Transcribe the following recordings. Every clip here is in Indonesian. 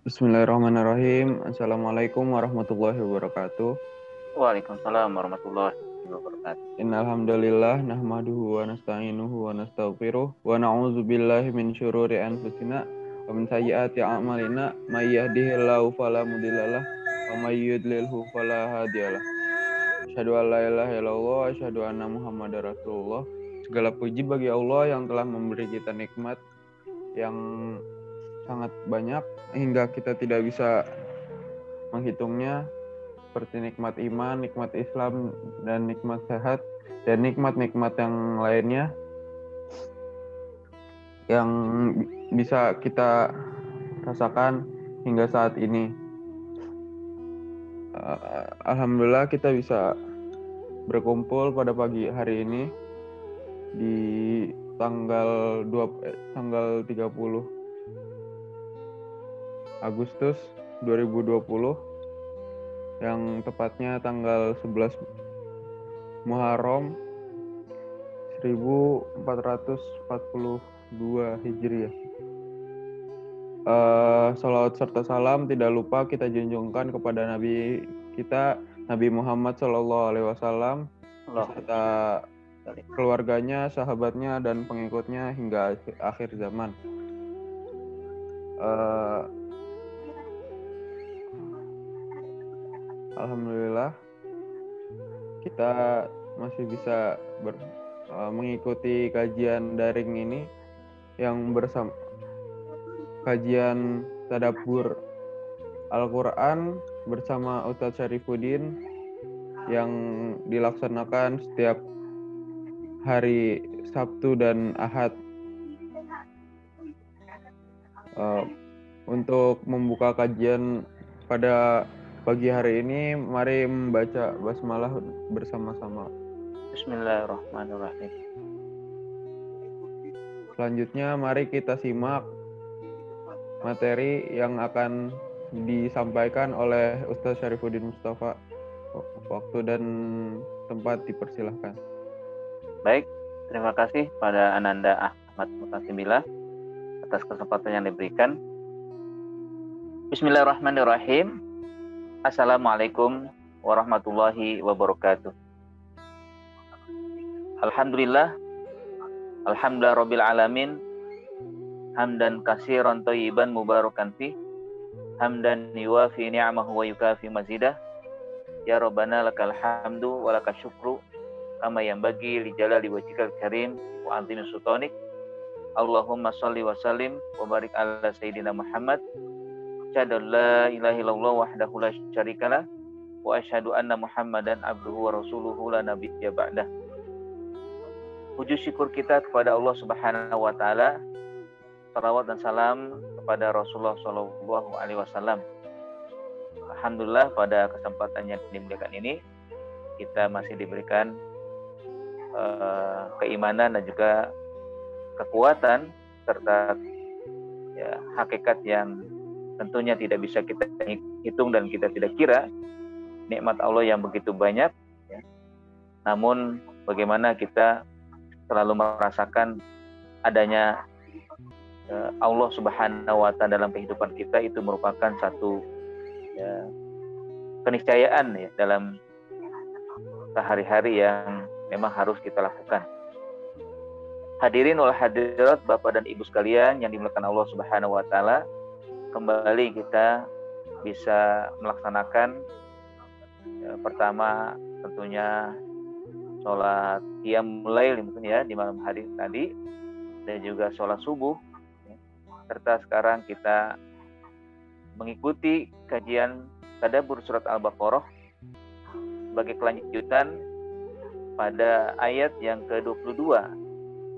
Bismillahirrahmanirrahim. Assalamualaikum warahmatullahi wabarakatuh. Waalaikumsalam warahmatullahi wabarakatuh. Innal hamdalillah nahmaduhu wa nasta'inuhu wa nastaghfiruh wa na'udzu billahi min syururi anfusina wa min sayyiati a'malina may yahdihillahu fala mudhillalah wa may yudlilhu fala hadiyalah. Asyhadu an la ilaha illallah wa asyhadu anna Muhammadar Rasulullah. Segala puji bagi Allah yang telah memberi kita nikmat yang sangat banyak hingga kita tidak bisa menghitungnya, seperti nikmat iman, nikmat Islam, dan nikmat sehat, dan nikmat-nikmat yang lainnya yang bisa kita rasakan hingga saat ini. Alhamdulillah kita bisa berkumpul pada pagi hari ini di tanggal 30 Agustus 2020 yang tepatnya tanggal 11 Muharram 1442 Hijriah. Salawat serta salam tidak lupa kita junjungkan kepada Nabi kita, Nabi Muhammad SAW, beserta keluarganya, sahabatnya, dan pengikutnya hingga akhir zaman. Alhamdulillah kita masih bisa mengikuti kajian daring ini yang bersama kajian tadabbur Al-Quran bersama Ustadz Syarifuddin yang dilaksanakan setiap hari Sabtu dan Ahad. Untuk membuka kajian pada pagi hari ini, mari membaca basmalah bersama-sama. Bismillahirrahmanirrahim. Selanjutnya, mari kita simak materi yang akan disampaikan oleh Ustadz Syarifuddin Mustafa. Waktu dan tempat dipersilahkan. Baik, terima kasih pada Ananda Ahmad Mutasimillah atas kesempatan yang diberikan. Bismillahirrahmanirrahim. Assalamualaikum warahmatullahi wabarakatuh. Alhamdulillah rabbil alamin, hamdan katsiran thayyiban mubarakan fi, hamdan yuwafi ni'amahu wa yukafi mazidah. Ya Rabbana lakal hamdu wa lakal syukru kama yanbaghi li jalali wajhikal karim wa 'azimi sultanik. Allahumma shalli wa sallim wa barik ala sayyidina Muhammad. Asyhadu an la ilaha illallah wahdahu la syarikalah wa asyhadu anna Muhammadan abduhu wa rasuluhu la nabiyya ba'dah. Puji syukur kita kepada Allah Subhanahu wa taala. Salawat dan salam kepada Rasulullah sallallahu alaihi wasallam. Alhamdulillah pada kesempatan yang dimuliakan ini kita masih diberikan keimanan dan juga kekuatan serta hakikat yang tentunya tidak bisa kita hitung dan kita tidak kira, nikmat Allah yang begitu banyak, ya. Namun bagaimana kita selalu merasakan adanya Allah Subhanahu wa taala dalam kehidupan kita, itu merupakan satu keniscayaan ya dalam sehari-hari yang memang harus kita lakukan. Hadirin wal hadirat, Bapak dan Ibu sekalian yang dimuliakan Allah Subhanahu wa taala, kembali kita bisa melaksanakan pertama tentunya sholat qiyamul lail mungkin ya di malam hari tadi, dan juga sholat subuh ya. Serta sekarang kita mengikuti kajian tadabbur surat Al-Baqarah sebagai kelanjutan pada ayat yang ke-22.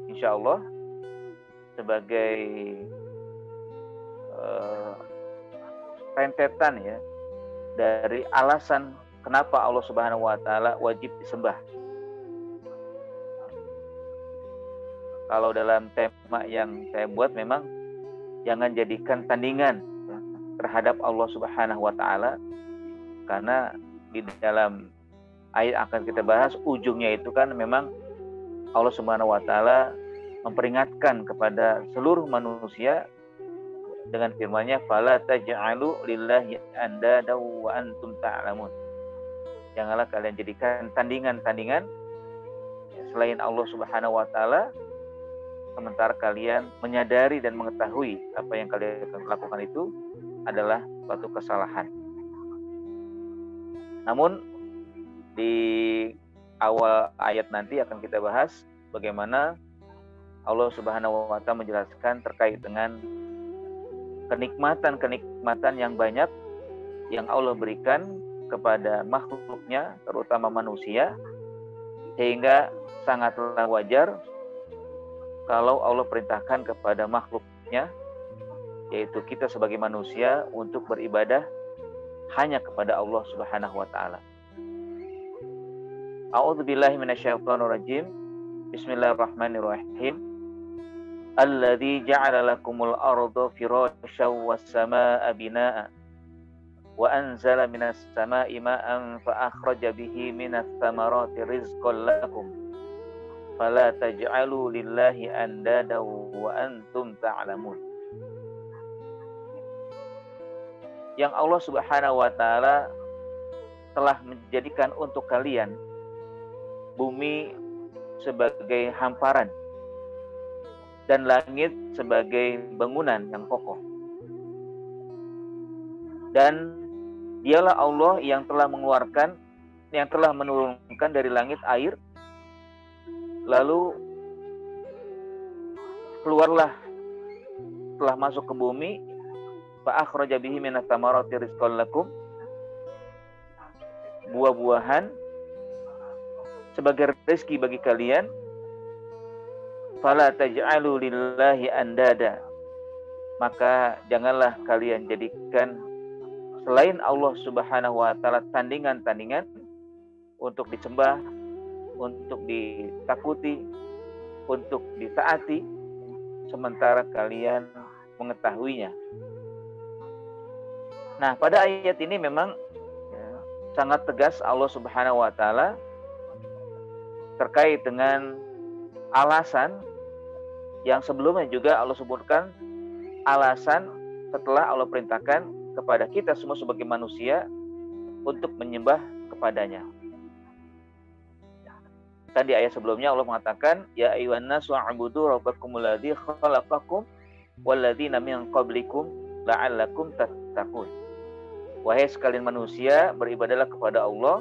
Insya Allah sebagai rentetan ya dari alasan kenapa Allah Subhanahu wa taala wajib disembah. Kalau dalam tema yang saya buat memang jangan jadikan tandingan ya, terhadap Allah Subhanahu wa taala, karena di dalam ayat akan kita bahas ujungnya itu kan memang Allah Subhanahu wa taala memperingatkan kepada seluruh manusia dengan firman-Nya fala taj'alu lillahi andada wa antum ta'lamun. Janganlah kalian jadikan tandingan-tandingan selain Allah Subhanahu wa taala sementara kalian menyadari dan mengetahui apa yang kalian lakukan itu adalah suatu kesalahan. Namun di awal ayat nanti akan kita bahas bagaimana Allah Subhanahu wa taala menjelaskan terkait dengan kenikmatan-kenikmatan yang banyak yang Allah berikan kepada makhluknya, terutama manusia, sehingga sangatlah wajar kalau Allah perintahkan kepada makhluknya, yaitu kita sebagai manusia, untuk beribadah hanya kepada Allah Subhanahu wa taala. A'udzubillahi minasyaitonirrajim. Bismillahirrahmanirrahim. Alladzi ja'ala lakumul arda firasyan was samaa'a binaa'a wa anzala minas samaa'i ma'an fa akhraja bihi minas thamarati rizqan lakum fala taj'alu lillahi andada wa antum ta'lamun. Yang Allah Subhanahu wa taala telah menjadikan untuk kalian bumi sebagai hamparan dan langit sebagai bangunan yang kokoh. Dan dialah Allah yang telah menurunkan dari langit air, lalu keluarlah, telah masuk ke bumi, fa akhraja bihi minat thamarati rizqan lakum, buah-buahan sebagai rezeki bagi kalian. Fala taj'alu lillahi andada, maka janganlah kalian jadikan selain Allah Subhanahu wa taala tandingan-tandingan untuk disembah, untuk ditakuti, untuk ditaati, sementara kalian mengetahuinya. Nah, pada ayat ini memang sangat tegas Allah Subhanahu wa taala terkait dengan alasan yang sebelumnya juga Allah sebutkan, alasan setelah Allah perintahkan kepada kita semua sebagai manusia untuk menyembah kepadanya. Kan di ayat sebelumnya Allah mengatakan, ya ayyuhan nasu u'budu rabbakumul ladzi khalaqakum walladzina min qablikum la'allakum tattaqun. Wahai sekalian manusia, beribadahlah kepada Allah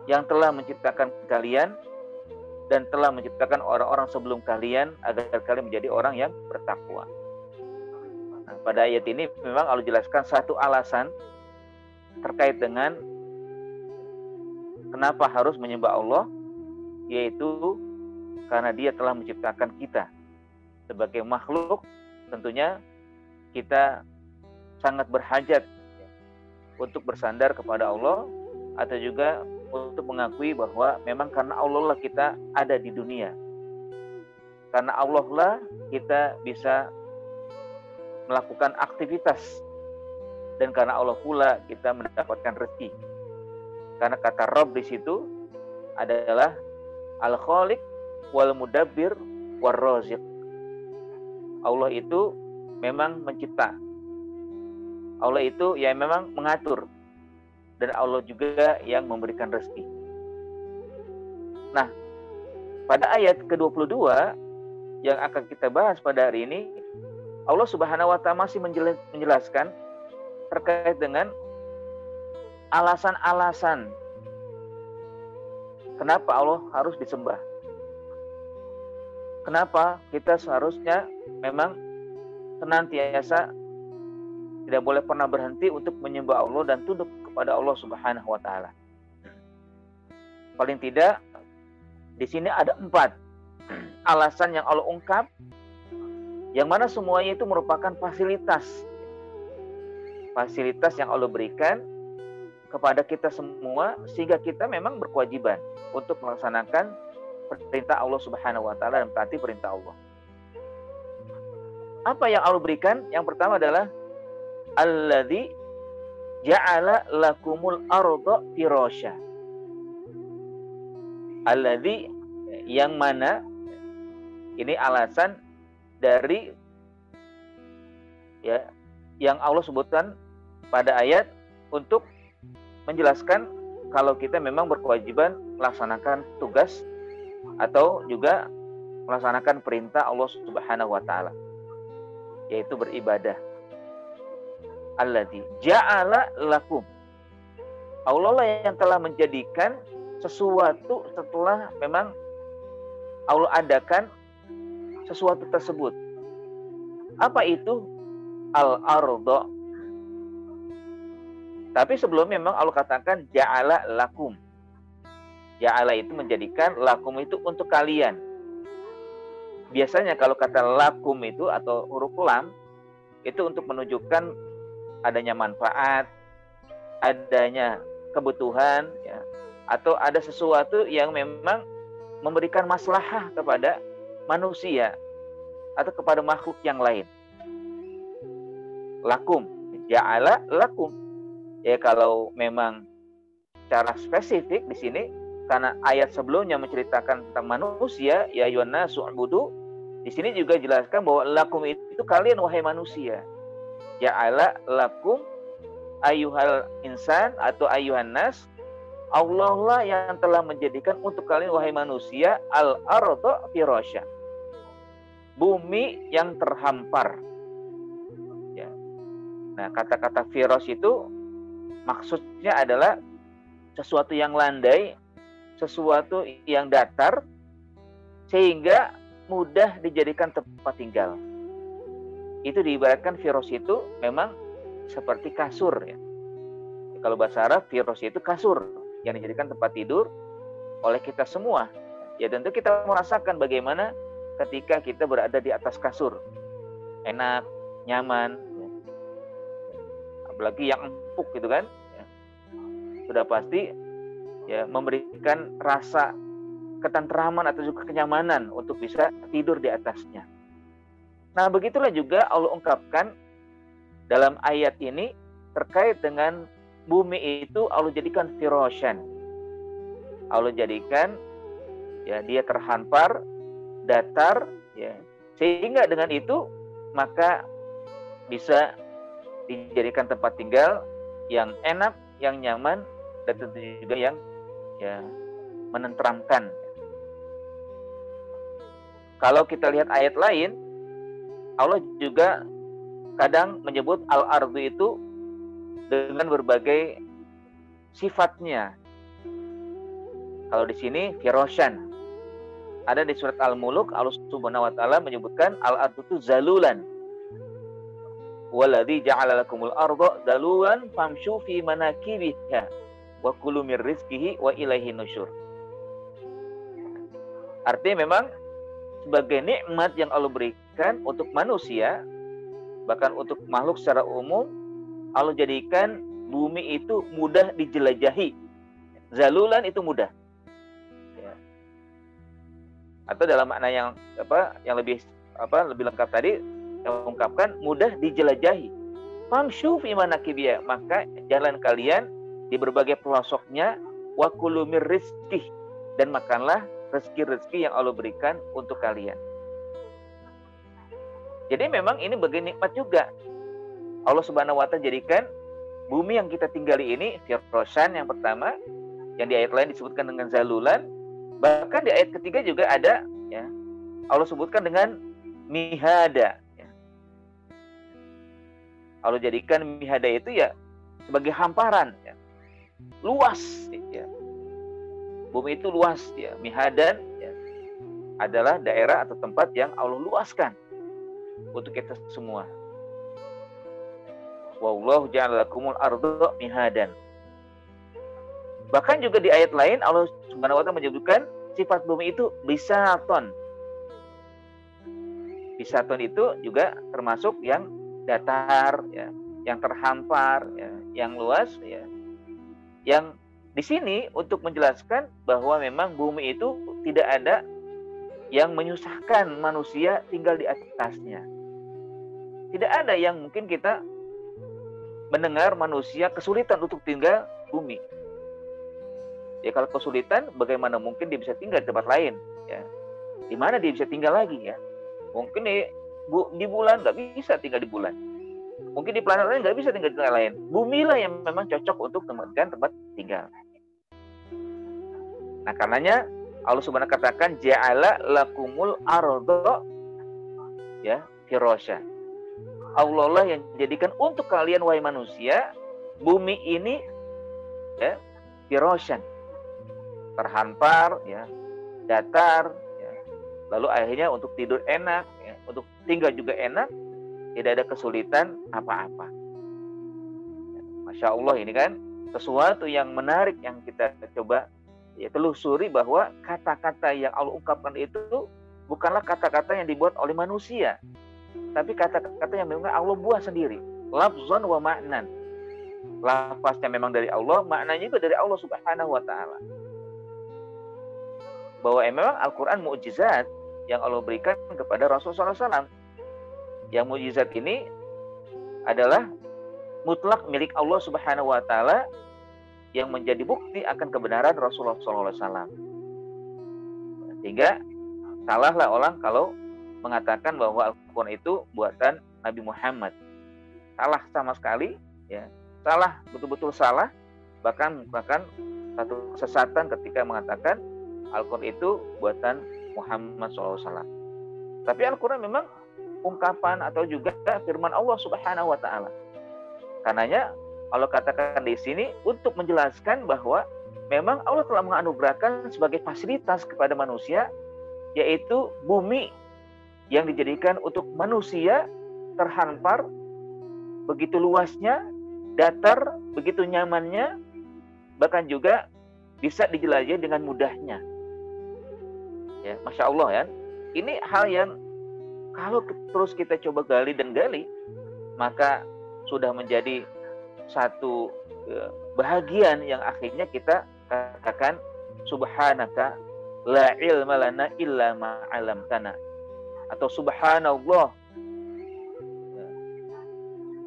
yang telah menciptakan kalian dan telah menciptakan orang-orang sebelum kalian agar kalian menjadi orang yang bertakwa. Nah, pada ayat ini memang Allah jelaskan satu alasan terkait dengan kenapa harus menyembah Allah, yaitu karena Dia telah menciptakan kita sebagai makhluk. Tentunya kita sangat berhajat untuk bersandar kepada Allah, atau juga untuk mengakui bahwa memang karena Allah lah kita ada di dunia. Karena Allah lah kita bisa melakukan aktivitas, dan karena Allah pula kita mendapatkan rezeki. Karena kata Rabb di situ adalah Al-Khaliq wal Mudabbir war Raziq. Allah itu memang mencipta. Allah itu yang memang mengatur. Dan Allah juga yang memberikan rezeki. Nah, pada ayat ke-22 yang akan kita bahas pada hari ini, Allah Subhanahu wa taala masih menjelaskan terkait dengan alasan-alasan kenapa Allah harus disembah. Kenapa kita seharusnya memang senantiasa tidak boleh pernah berhenti untuk menyembah Allah dan tunduk kepada Allah Subhanahu wa taala. paling tidak di sini ada 4 alasan yang Allah ungkap, yang mana semuanya itu merupakan fasilitas yang Allah berikan kepada kita semua, sehingga kita memang berkewajiban untuk melaksanakan perintah Allah Subhanahu wa taala dan mentaati perintah Allah. Apa yang Allah berikan? Yang pertama adalah alladzi ja'ala lakumul arda firasya. Alladzi, yang mana ini alasan dari ya yang Allah sebutkan pada ayat untuk menjelaskan kalau kita memang berkewajiban melaksanakan tugas atau juga melaksanakan perintah Allah Subhanahu wa taala, yaitu beribadah. Alladzi ja'ala lakum. Allah lah yang telah menjadikan sesuatu setelah memang Allah adakan sesuatu tersebut. Apa itu? Al-arda. Tapi sebelum memang Allah katakan ja'ala lakum. Ja'ala itu menjadikan, lakum itu untuk kalian. Biasanya kalau kata lakum itu atau huruf lam itu untuk menunjukkan adanya manfaat, adanya kebutuhan, ya, atau ada sesuatu yang memang memberikan maslahah kepada manusia atau kepada makhluk yang lain. Lakum, ja'ala lakum. Ya, kalau memang secara spesifik di sini, karena ayat sebelumnya menceritakan tentang manusia, ya ayyuhan nasu ubudu, di sini juga jelaskan bahwa lakum itu kalian wahai manusia. Ja'ala lakum ayyuhal insan atau ayyuhan nas, Allah lah yang telah menjadikan untuk kalian wahai manusia al-arda firasya. Bumi yang terhampar. Ya. Nah, kata-kata firas itu maksudnya adalah sesuatu yang landai, sesuatu yang datar, sehingga mudah dijadikan tempat tinggal. Itu diibaratkan firas itu memang seperti kasur, ya. Kalau bahasa Arab, firas itu kasur yang dijadikan tempat tidur oleh kita semua. Ya tentu kita merasakan bagaimana ketika kita berada di atas kasur. Enak, nyaman, ya. Apalagi yang empuk gitu kan. Ya. Sudah pasti ya memberikan rasa ketentraman atau juga kenyamanan untuk bisa tidur di atasnya. Nah, begitulah juga Allah ungkapkan dalam ayat ini terkait dengan bumi itu Allah jadikan firasyan. Allah jadikan ya dia terhampar, datar, ya. Sehingga dengan itu maka bisa dijadikan tempat tinggal yang enak, yang nyaman, dan tentu juga yang ya menenteramkan. Kalau kita lihat ayat lain, Allah juga kadang menyebut al-ardu itu dengan berbagai sifatnya. Kalau di sini firasyan. Ada di surat Al-Muluk, Allah Subhanahu wa taala menyebutkan al-ardu itu zalulan. Walladzi ja'ala lakumul arda zalulan famshu fi manakibiha wa kulu mir rizqihi wa ilaihi nusyur. Artinya memang sebagai nikmat yang Allah berikan untuk manusia, bahkan untuk makhluk secara umum, Allah jadikan bumi itu mudah dijelajahi. Zalulan itu mudah. Ya. Atau dalam makna yang lebih lengkap tadi, yang mengungkapkan mudah dijelajahi. Famshu fi manakibiyah, maka jalan kalian di berbagai pelosoknya, wa kulu mir rizqih, dan makanlah rezeki-rezeki yang Allah berikan untuk kalian. Jadi memang ini bagian nikmat juga. Allah Subhanahu wa taala jadikan bumi yang kita tinggali ini firasyan yang pertama, yang di ayat lain disebutkan dengan zalulan, bahkan di ayat ketiga juga ada ya. Allah sebutkan dengan mihada ya. Allah jadikan mihada itu ya sebagai hamparan ya. Luas ya. Bumi itu luas ya. Mihadan ya, adalah daerah atau tempat yang Allah luaskan untuk kita semua. Wallahu ja'ala lakumul arda mihadan. Bahkan juga di ayat lain Allah Subhanahu wa ta'ala menyebutkan sifat bumi itu bisaton. Bisaton itu juga termasuk yang datar, ya, yang terhampar, ya, yang luas, ya. Yang di sini untuk menjelaskan bahwa memang bumi itu tidak ada yang menyusahkan manusia tinggal di atasnya. Tidak ada yang mungkin kita mendengar manusia kesulitan untuk tinggal bumi. Ya kalau kesulitan, bagaimana mungkin dia bisa tinggal di tempat lain? Ya, di mana dia bisa tinggal lagi? Ya, mungkin di bulan nggak bisa tinggal di bulan. Mungkin di planet lain nggak bisa tinggal di planet lain. Bumi lah yang memang cocok untuk tempat tinggal. Nah karenanya Allah Subhanahu katakan ja'ala lakumul ardo ya firasya. Allah lah yang jadikan untuk kalian wahai manusia bumi ini ya firasyan, terhampar ya, datar ya. Lalu akhirnya untuk tidur enak ya, untuk tinggal juga enak, tidak ada kesulitan apa-apa. Masya Allah, ini kan sesuatu yang menarik yang kita coba ya telusuri, bahwa kata-kata yang Allah ungkapkan itu bukanlah kata-kata yang dibuat oleh manusia, tapi kata-kata yang memang Allah buat sendiri. Lafzan wa ma'nan. Lafaznya memang dari Allah, maknanya juga dari Allah Subhanahu wa ta'ala. Bahwa memang Al-Quran mukjizat yang Allah berikan kepada Rasulullah SAW. Yang mukjizat ini adalah mutlak milik Allah Subhanahu wa ta'ala, yang menjadi bukti akan kebenaran Rasulullah SAW. Sehingga salahlah orang kalau mengatakan bahwa Al-Quran itu buatan Nabi Muhammad. Salah sama sekali, ya. Salah, betul-betul salah. Bahkan satu kesesatan ketika mengatakan Al-Quran itu buatan Muhammad SAW. Tapi Al-Quran memang ungkapan atau juga firman Allah Subhanahu wa ta'ala. Karenanya Allah katakan di sini untuk menjelaskan bahwa memang Allah telah menganugerahkan sebagai fasilitas kepada manusia, yaitu bumi yang dijadikan untuk manusia terhampar, begitu luasnya, datar, begitu nyamannya, bahkan juga bisa dijelajahi dengan mudahnya. Ya, Masya Allah ya. Ini hal yang kalau terus kita coba gali dan gali, maka sudah menjadi satu bahagian yang akhirnya kita katakan subhanaka la ilma lana illa ma 'allamtana, atau subhanallah,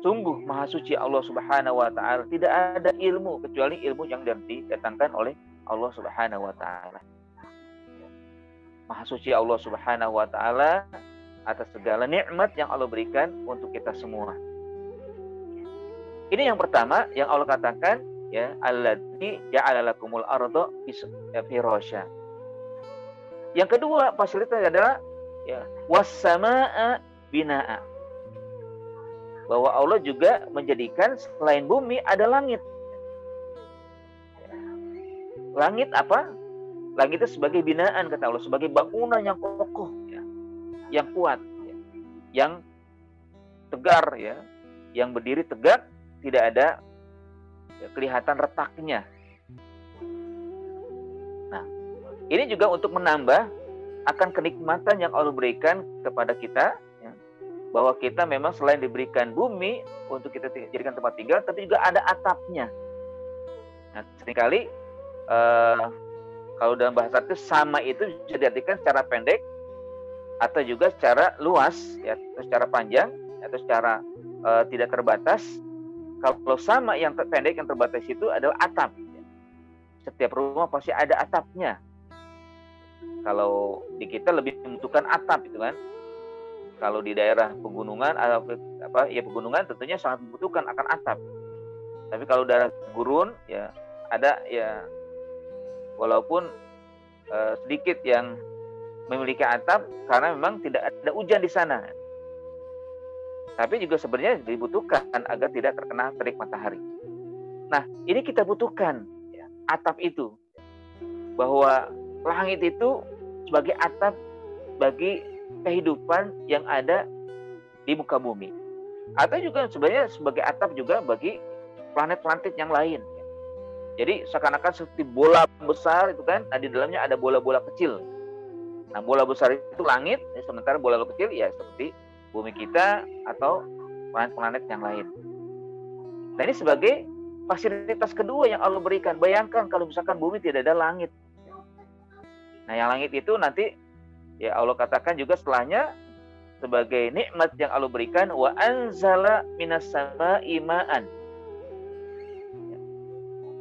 sungguh maha suci Allah Subhanahu wa ta'ala, tidak ada ilmu kecuali ilmu yang didatangkan oleh Allah Subhanahu wa ta'ala. Maha suci Allah Subhanahu wa ta'ala atas segala nikmat yang Allah berikan untuk kita semua. Ini yang pertama yang Allah katakan, ya, alladzi ja'ala lakumul arda firasya. Yang kedua fasilitas adalah ya was-samaa'a binaa'a. Bahwa Allah juga menjadikan selain bumi ada langit. Langit apa? Langit itu sebagai binaan kata Allah, sebagai bangunan yang kokoh, ya, yang kuat, ya, yang tegar, ya, yang berdiri tegak, tidak ada ya, kelihatan retaknya. Nah, ini juga untuk menambah akan kenikmatan yang Allah berikan kepada kita, ya, bahwa kita memang selain diberikan bumi untuk kita jadikan tempat tinggal, tapi juga ada atapnya. Nah, seringkali kalau dalam bahasa itu sama itu bisa diartikan secara pendek atau juga secara luas, ya, atau secara panjang, atau secara tidak terbatas. Kalau sama yang pendek, yang terbatas itu adalah atap. Setiap rumah pasti ada atapnya. Kalau di kita lebih membutuhkan atap itu kan. Kalau di daerah pegunungan pegunungan tentunya sangat membutuhkan akan atap. Tapi kalau daerah gurun ya ada ya walaupun sedikit yang memiliki atap karena memang tidak ada hujan di sana. Tapi juga sebenarnya dibutuhkan agar tidak terkena terik matahari. Nah, ini kita butuhkan ya, atap itu. Bahwa langit itu sebagai atap bagi kehidupan yang ada di muka bumi. Atau juga sebenarnya sebagai atap juga bagi planet-planet yang lain. Jadi seakan-akan seperti bola besar itu kan, nah di dalamnya ada bola-bola kecil. Nah bola besar itu langit, sementara bola kecil ya seperti bumi kita atau planet-planet yang lain. Nah ini sebagai fasilitas kedua yang Allah berikan. Bayangkan kalau misalkan bumi tidak ada langit. Nah yang langit itu nanti ya Allah katakan juga setelahnya sebagai nikmat yang Allah berikan, wa anzala minas sama'i ma'an.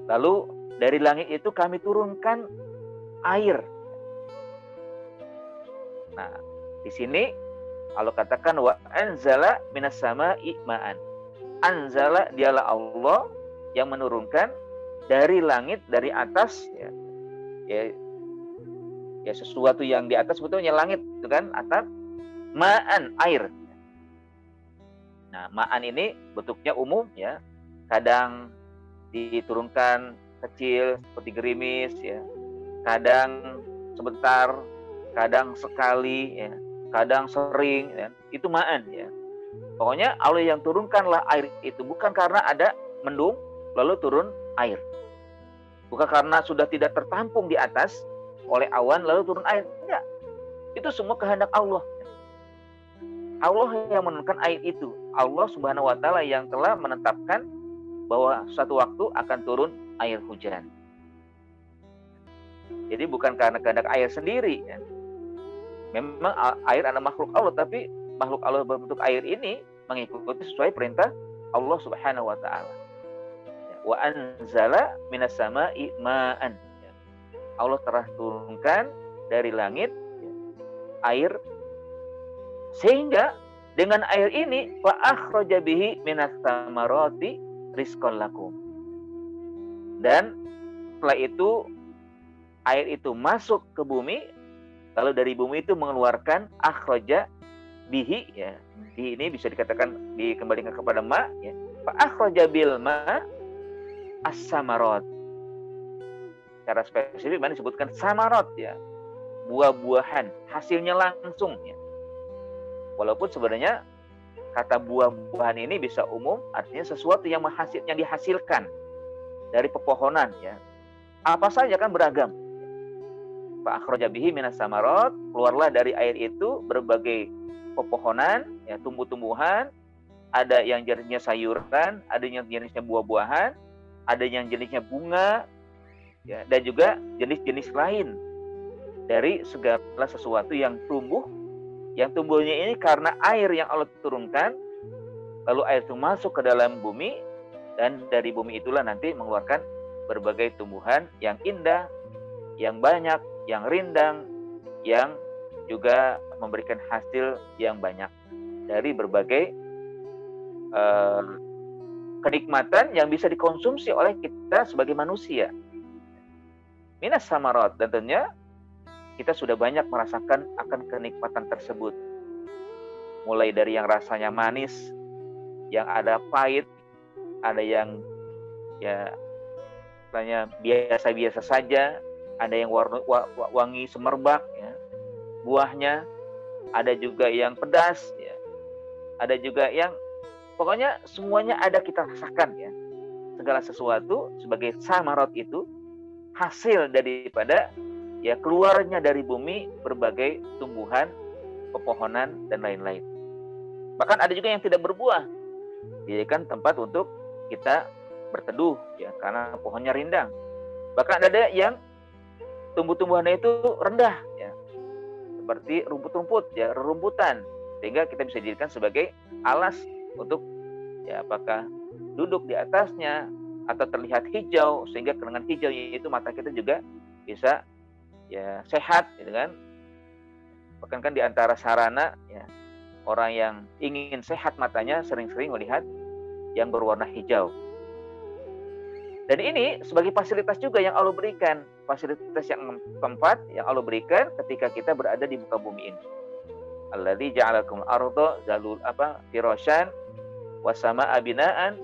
Lalu dari langit itu kami turunkan air. Nah, di sini Allah katakan wa anzala minas sama'i ma'an. Anzala dialah Allah yang menurunkan dari langit, dari atas ya sesuatu yang di atas sebetulnya langit itu kan, atas ma'an air. Nah, ma'an ini bentuknya umum ya. Kadang diturunkan kecil seperti gerimis ya. Kadang sebentar, kadang sekali ya, kadang sering ya. Itu ma'an ya. Pokoknya Allah yang turunkanlah air itu bukan karena ada mendung lalu turun air. Bukan karena sudah tidak tertampung di atas oleh awan lalu turun air. Enggak. Itu semua kehendak Allah. Allah yang menurunkan air itu. Allah Subhanahu wa taala yang telah menetapkan bahwa suatu waktu akan turun air hujan. Jadi bukan karena kehendak air sendiri ya. Memang air adalah makhluk Allah, tapi makhluk Allah berbentuk air ini mengikuti sesuai perintah Allah Subhanahu wa taala. Wa anzala minas sama'i ma'an. Allah telah turunkan dari langit air, sehingga dengan air ini fa akhraja bihi minas samarati rizqan lakum. Dan setelah itu air itu masuk ke bumi, lalu dari bumi itu mengeluarkan akhraja bihi ya. Di ini bisa dikatakan dikembalikan kepada ma ya. Fa akhraja bil ma as-samarat. Secara spesifik mana disebutkan samarat ya. Buah-buahan, hasilnya langsung ya. Walaupun sebenarnya kata buah-buahan ini bisa umum, artinya sesuatu yang dihasilkan dari pepohonan ya. Apa saja kan beragam. Fa akhraja bihi minas samarat, keluarlah dari air itu berbagai pepohonan ya, tumbuh-tumbuhan, ada yang jenisnya sayuran, ada yang jenisnya buah-buahan, ada yang jenisnya bunga ya, dan juga jenis-jenis lain dari segala sesuatu yang tumbuh. Yang tumbuhnya ini karena air yang Allah turunkan, lalu air itu masuk ke dalam bumi, dan dari bumi itulah nanti mengeluarkan berbagai tumbuhan yang indah, yang banyak, yang rindang, yang juga memberikan hasil yang banyak dari berbagai kenikmatan yang bisa dikonsumsi oleh kita sebagai manusia. Minas samarat, dan tentunya kita sudah banyak merasakan akan kenikmatan tersebut. Mulai dari yang rasanya manis, yang ada pahit, ada yang ya rasanya biasa-biasa saja, ada yang wangi semerbak ya, buahnya, ada juga yang pedas ya, ada juga yang pokoknya semuanya ada kita rasakan ya. Segala sesuatu sebagai samarat itu hasil daripada ya keluarnya dari bumi berbagai tumbuhan, pepohonan dan lain-lain. Bahkan ada juga yang tidak berbuah, dijadikan tempat untuk kita berteduh ya karena pohonnya rindang. Bahkan ada yang tumbuh-tumbuhannya itu rendah ya, seperti rumput-rumput ya, rerumputan, sehingga kita bisa dijadikan sebagai alas untuk ya apakah duduk di atasnya atau terlihat hijau, sehingga dengan hijaunya itu mata kita juga bisa ya sehat gitu kan. Bahkan kan di antara sarana ya orang yang ingin sehat matanya sering-sering melihat yang berwarna hijau. Dan ini sebagai fasilitas juga yang Allah berikan, fasilitas yang keempat yang Allah berikan ketika kita berada di muka bumi ini. Alladzi ja'alakumul arda firasyan was-samaa'a binaan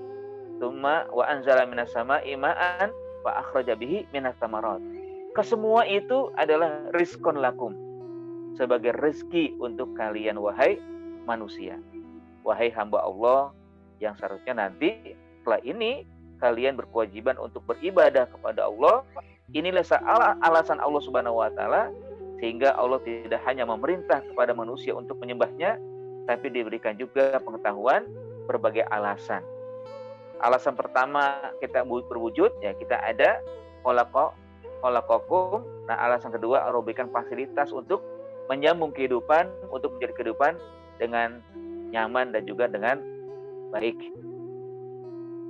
tsumma wa anzala minas samaa'i ma'an fa akhraja bihi minas thamarat. Kesemua itu adalah rizqon lakum, sebagai rezeki untuk kalian wahai manusia, wahai hamba Allah yang seharusnya nanti setelah ini kalian berkewajiban untuk beribadah kepada Allah. Inilah alasan Allah Subhanahu wa taala, sehingga Allah tidak hanya memerintah kepada manusia untuk menyembahnya, tapi diberikan juga pengetahuan berbagai alasan. Alasan pertama kita berwujud, ya kita ada khalaqakum. Nah, alasan kedua Allah berikan fasilitas untuk menyambung kehidupan, untuk menjadi kehidupan dengan nyaman dan juga dengan baik.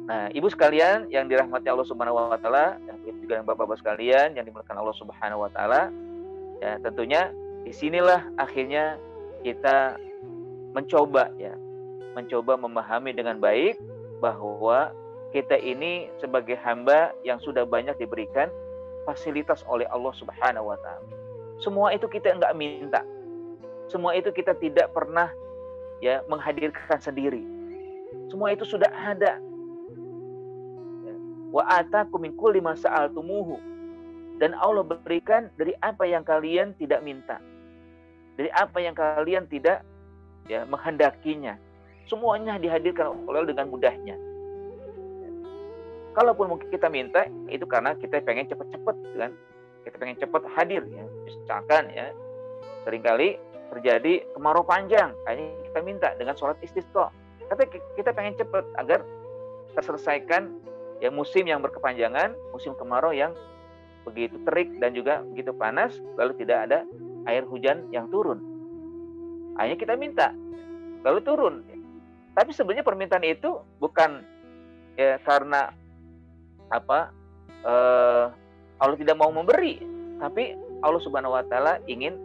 Nah, ibu sekalian yang dirahmati Allah Subhanahu wa taala, dan juga yang bapak-bapak sekalian yang dimuliakan Allah Subhanahu wa taala, ya tentunya disinilah akhirnya kita mencoba memahami dengan baik bahwa kita ini sebagai hamba yang sudah banyak diberikan fasilitas oleh Allah Subhanahu wa taala. Semua itu kita enggak minta. Semua itu kita tidak pernah menghadirkan sendiri. Semua itu sudah ada. Wa atakum min kulli ma sa'altumuhu. Dan Allah berikan dari apa yang kalian tidak minta. Dari apa yang kalian tidak menghendakinya. Semuanya dihadirkan oleh Allah dengan mudahnya. Kalaupun mungkin kita minta, itu karena kita pengen cepat-cepat, kan? Kita pengen cepat hadir, ya. Misalkan, ya, seringkali terjadi kemarau panjang, akhirnya kita minta dengan sholat istisqa. Tapi kita pengen cepat agar terselesaikan musim yang berkepanjangan, musim kemarau yang begitu terik dan juga begitu panas, lalu tidak ada air hujan yang turun. Akhirnya kita minta, lalu turun. Tapi sebenarnya permintaan itu bukan karena Allah tidak mau memberi, tapi Allah Subhanahu wa taala ingin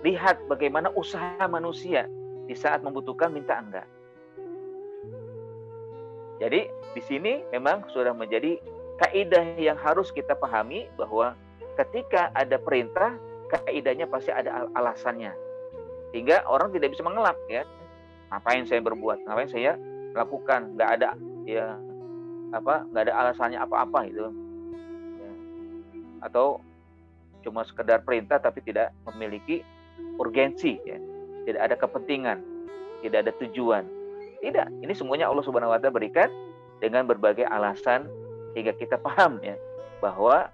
lihat bagaimana usaha manusia di saat membutuhkan minta enggak. Jadi di sini memang sudah menjadi kaidah yang harus kita pahami bahwa ketika ada perintah, kaidahnya pasti ada alasannya. Sehingga orang tidak bisa mengelak, ya. Ngapain saya berbuat? Ngapain saya lakukan? Nggak ada nggak ada alasannya apa-apa gitu. Ya. Atau cuma sekedar perintah tapi tidak memiliki urgensi, ya. Tidak ada kepentingan, tidak ada tujuan. Tidak, ini semuanya Allah Subhanahu wa taala berikan dengan berbagai alasan sehingga kita paham, ya, bahwa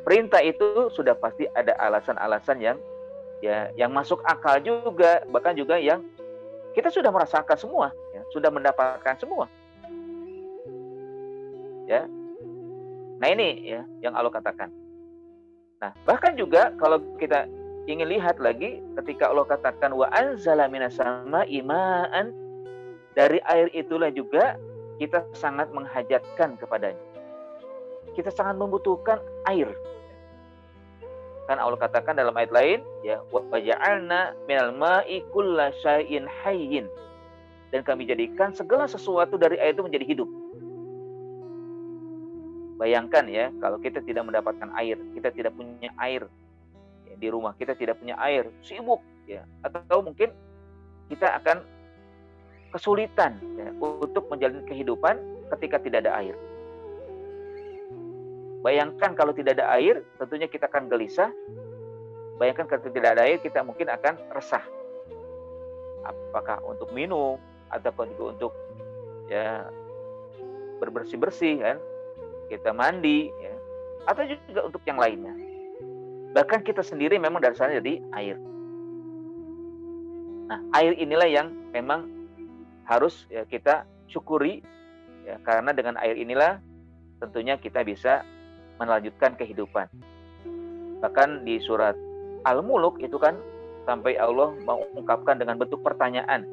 perintah itu sudah pasti ada alasan-alasan yang masuk akal juga, bahkan juga yang kita sudah merasakan semua, ya, sudah mendapatkan semua. Ya. Nah, ini, ya, yang Allah katakan. Nah, bahkan juga kalau kita ingin lihat lagi ketika Allah katakan wa anzala minas sama'i ma'an, dari air itulah juga kita sangat menghajatkan kepadanya. Kita sangat membutuhkan air. Kan Allah katakan dalam ayat lain, ya, wa ja'alna minal ma'i kulla syai'in hayyin. Dan kami jadikan segala sesuatu dari air itu menjadi hidup. Bayangkan, ya, kalau kita tidak mendapatkan air, kita tidak punya air, ya, di rumah kita tidak punya air, sibuk, ya, atau mungkin kita akan kesulitan, ya, untuk menjalani kehidupan ketika tidak ada air. Bayangkan kalau tidak ada air, tentunya kita akan gelisah. Bayangkan kalau tidak ada air, kita mungkin akan resah. Apakah untuk minum atau juga untuk berbersih-bersih, kan? Kita mandi, ya, atau juga untuk yang lainnya. Bahkan kita sendiri memang dasarnya jadi air. Nah, air inilah yang memang harus, ya, kita syukuri, ya, karena dengan air inilah tentunya kita bisa melanjutkan kehidupan. Bahkan di surat Al-Mulk itu kan sampai Allah mengungkapkan dengan bentuk pertanyaan.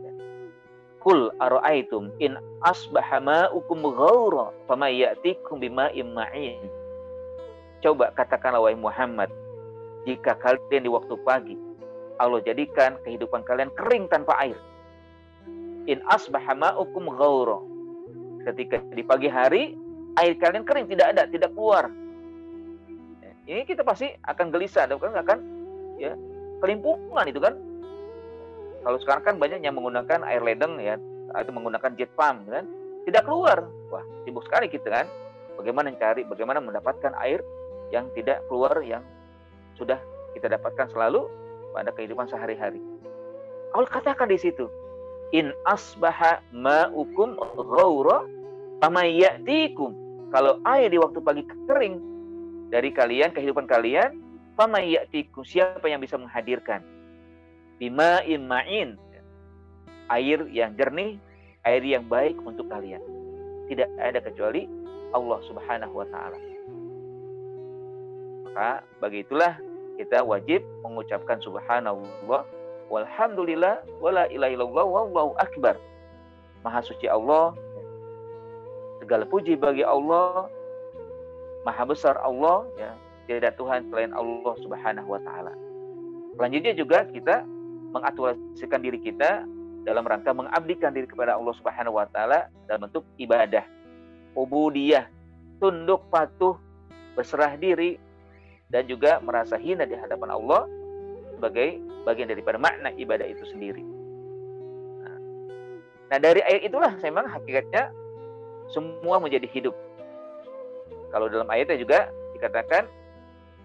Qul ara'aitum in asbaha ma'ukum ghaura famay ya'tikum bima'in ma'in. Coba katakanlah wahai Muhammad, jika kalian di waktu pagi Allah jadikan kehidupan kalian kering tanpa air. In asbaha ma'ukum ghaura. Ketika di pagi hari air kalian kering, tidak ada, tidak keluar. Ini kita pasti akan gelisah, akan kelimpungan itu kan. Kalau sekarang kan banyak yang menggunakan air ledeng, ya, atau menggunakan jet pump, kan, tidak keluar. Wah, sibuk sekali kita, kan. Bagaimana mendapatkan air yang tidak keluar, yang sudah kita dapatkan selalu pada kehidupan sehari-hari. Allah katakan di situ, in asbaha ma'ukum ghaura, Famayyatikum, kalau air di waktu pagi kering dari kalian, kehidupan kalian, famayyatikum, siapa yang bisa menghadirkan? Bima'in ma'in, air yang jernih, air yang baik untuk kalian. Tidak ada kecuali Allah Subhanahu wa ta'ala. Maka bagi itulah kita wajib mengucapkan subhanallah walhamdulillah wala ilaha illallah wallahu akbar. Maha suci Allah, segala puji bagi Allah, maha besar Allah, ya, tidak ada Tuhan selain Allah Subhanahu wa ta'ala. Selanjutnya juga kita mengaktualisasikan diri kita dalam rangka mengabdikan diri kepada Allah Subhanahu wa ta'ala dalam bentuk ibadah, ubudiyah, tunduk patuh, berserah diri, dan juga merasa hina di hadapan Allah sebagai bagian daripada makna ibadah itu sendiri. Nah, dari ayat itulah memang hakikatnya semua menjadi hidup. Kalau dalam ayatnya juga dikatakan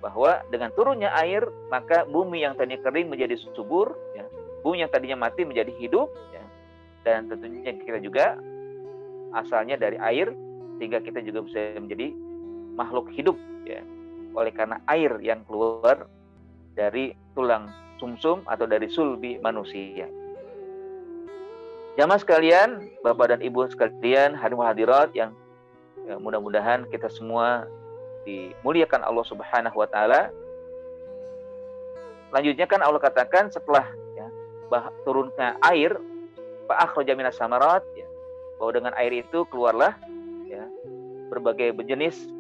bahwa dengan turunnya air, maka bumi yang tadinya kering menjadi subur, ya. Bumi yang tadinya mati menjadi hidup, ya. Dan tentunya kita juga asalnya dari air, sehingga kita juga bisa menjadi makhluk hidup, ya. Oleh karena air yang keluar dari tulang sumsum atau dari sulbi manusia. Jamaah sekalian, Bapak dan Ibu sekalian, hadirin hadirat yang ya, mudah-mudahan kita semua dimuliakan Allah Subhanahu wa ta'ala. Selanjutnya kan Allah katakan setelah ya, turunnya air, fa akhraja minas samarat, ya, bahwa dengan air itu keluarlah ya, berbagai jenis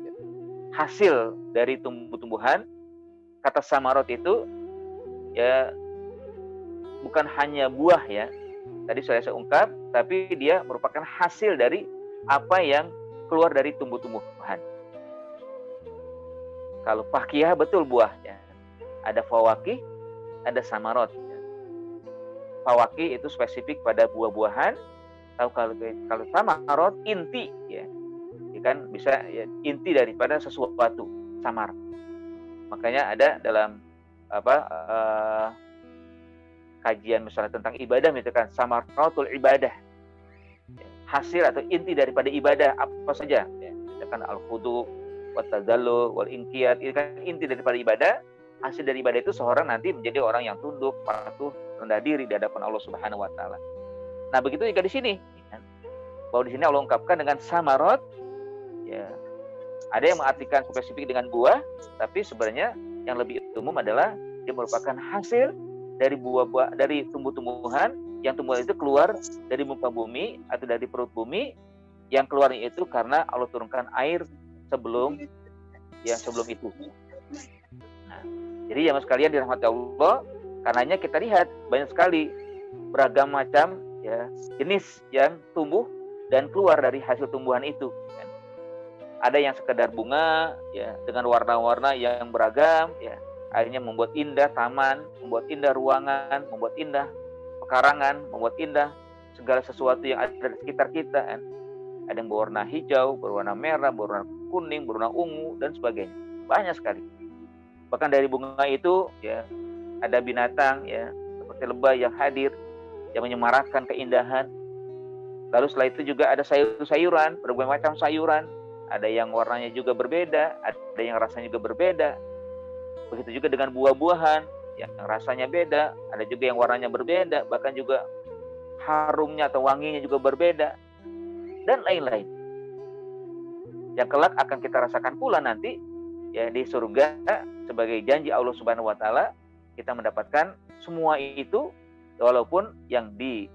hasil dari tumbuh-tumbuhan. Kata samarot itu ya bukan hanya buah ya, tadi saya ungkap, tapi dia merupakan hasil dari apa yang keluar dari tumbuh-tumbuhan. Kalau fakihah betul buahnya, ada fawakih, ada samarot. Fawakih itu spesifik pada buah-buahan. Kalau samarot inti ya, kan bisa ya, inti daripada sesuatu, samar. Makanya ada dalam kajian misalnya tentang ibadah, misalkan samaratul ibadah, hasil atau inti daripada ibadah apa saja, ya, misalkan al-khudu, wat-tadallu, wal-inqiyad, itu kan inti daripada ibadah. Hasil dari ibadah itu seorang nanti menjadi orang yang tunduk, patuh, rendah diri di hadapan Allah Subhanahu wa ta'ala. Nah, begitu juga di sini. Bahwa di sini Allah ungkapkan dengan samarot. Ya, ada yang mengartikan spesifik dengan buah, tapi sebenarnya yang lebih umum adalah dia merupakan hasil dari buah-buah, dari tumbuh-tumbuhan, yang tumbuhan itu keluar dari muka bumi atau dari perut bumi, yang keluarnya itu karena Allah turunkan air sebelum itu. Nah, jadi jamaah sekalian dirahmati Allah, karenanya kita lihat banyak sekali beragam macam ya jenis yang tumbuh dan keluar dari hasil tumbuhan itu. Ada yang sekedar bunga ya dengan warna-warna yang beragam ya, akhirnya membuat indah taman, membuat indah ruangan, membuat indah pekarangan, membuat indah segala sesuatu yang ada di sekitar kita kan. Ada yang berwarna hijau, berwarna merah, berwarna kuning, berwarna ungu dan sebagainya. Banyak sekali. Bahkan dari bunga itu ya ada binatang ya seperti lebah yang hadir yang menyemarakkan keindahan. Lalu setelah itu juga ada sayur-sayuran, berbagai macam sayuran. Ada yang warnanya juga berbeda, ada yang rasanya juga berbeda. Begitu juga dengan buah-buahan yang rasanya beda, ada juga yang warnanya berbeda, bahkan juga harumnya atau wanginya juga berbeda, dan lain-lain. Yang kelak akan kita rasakan pula nanti ya di surga sebagai janji Allah Subhanahu wa ta'ala, kita mendapatkan semua itu walaupun yang di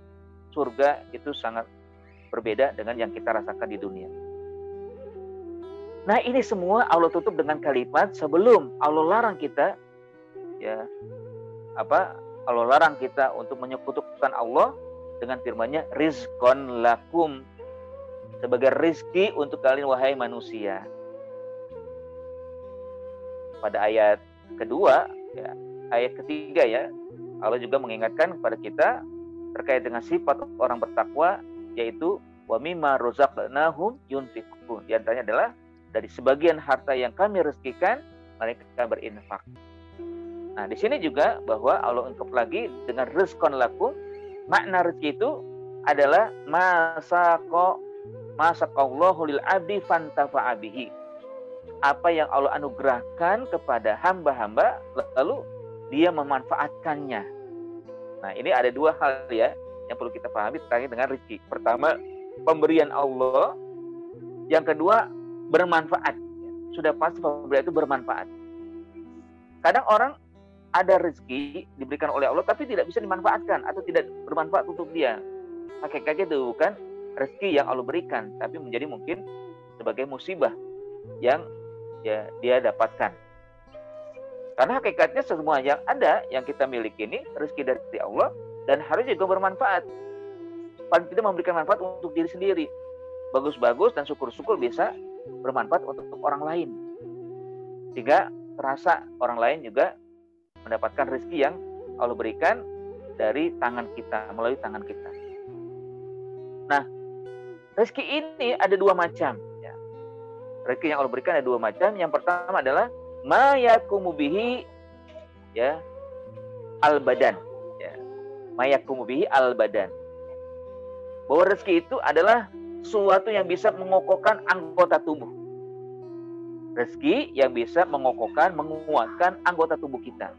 surga itu sangat berbeda dengan yang kita rasakan di dunia. Nah, ini semua Allah tutup dengan kalimat sebelum Allah larang kita ya Allah larang kita untuk menyekutukan Allah dengan firman-Nya rizqan lakum, sebagai rizki untuk kalian wahai manusia. Pada ayat kedua ya, ayat ketiga ya, Allah juga mengingatkan kepada kita terkait dengan sifat orang bertakwa, yaitu wa mimma razaqnahum yunfiqun. Di antaranya adalah dari sebagian harta yang kami rezekikan mereka berinfak. Nah, di sini juga bahwa Allah ungkap lagi dengan rizqan lakum, makna rezeki itu adalah masaqo masaqallahu lil abdi fantafa'a bihi. Apa yang Allah anugerahkan kepada hamba-hamba lalu dia memanfaatkannya. Nah, ini ada dua hal ya yang perlu kita pahami terkait dengan rezeki. Pertama, pemberian Allah. Yang kedua, bermanfaat. Sudah pasti pemberian itu bermanfaat. Kadang orang ada rezeki diberikan oleh Allah tapi tidak bisa dimanfaatkan atau tidak bermanfaat untuk dia. Hakikatnya itu bukan rezeki yang Allah berikan, tapi menjadi mungkin sebagai musibah yang ya, dia dapatkan. Karena hakikatnya semua yang ada, yang kita miliki ini rezeki dari Allah dan harus juga bermanfaat. Paling tidak memberikan manfaat untuk diri sendiri. Bagus-bagus dan syukur-syukur bisa bermanfaat untuk orang lain. Sehingga terasa orang lain juga mendapatkan rezeki yang Allah berikan dari tangan kita, melalui tangan kita. Nah, rezeki ini ada dua macam. Ya. Rezeki yang Allah berikan ada dua macam. Yang pertama adalah ma yakumu bihi ya al-badan. Ya. Ma yakumu bihi al-badan. Bahwa rezeki itu adalah sesuatu yang bisa mengokohkan anggota tubuh. Rezeki yang bisa mengokohkan, menguatkan anggota tubuh kita.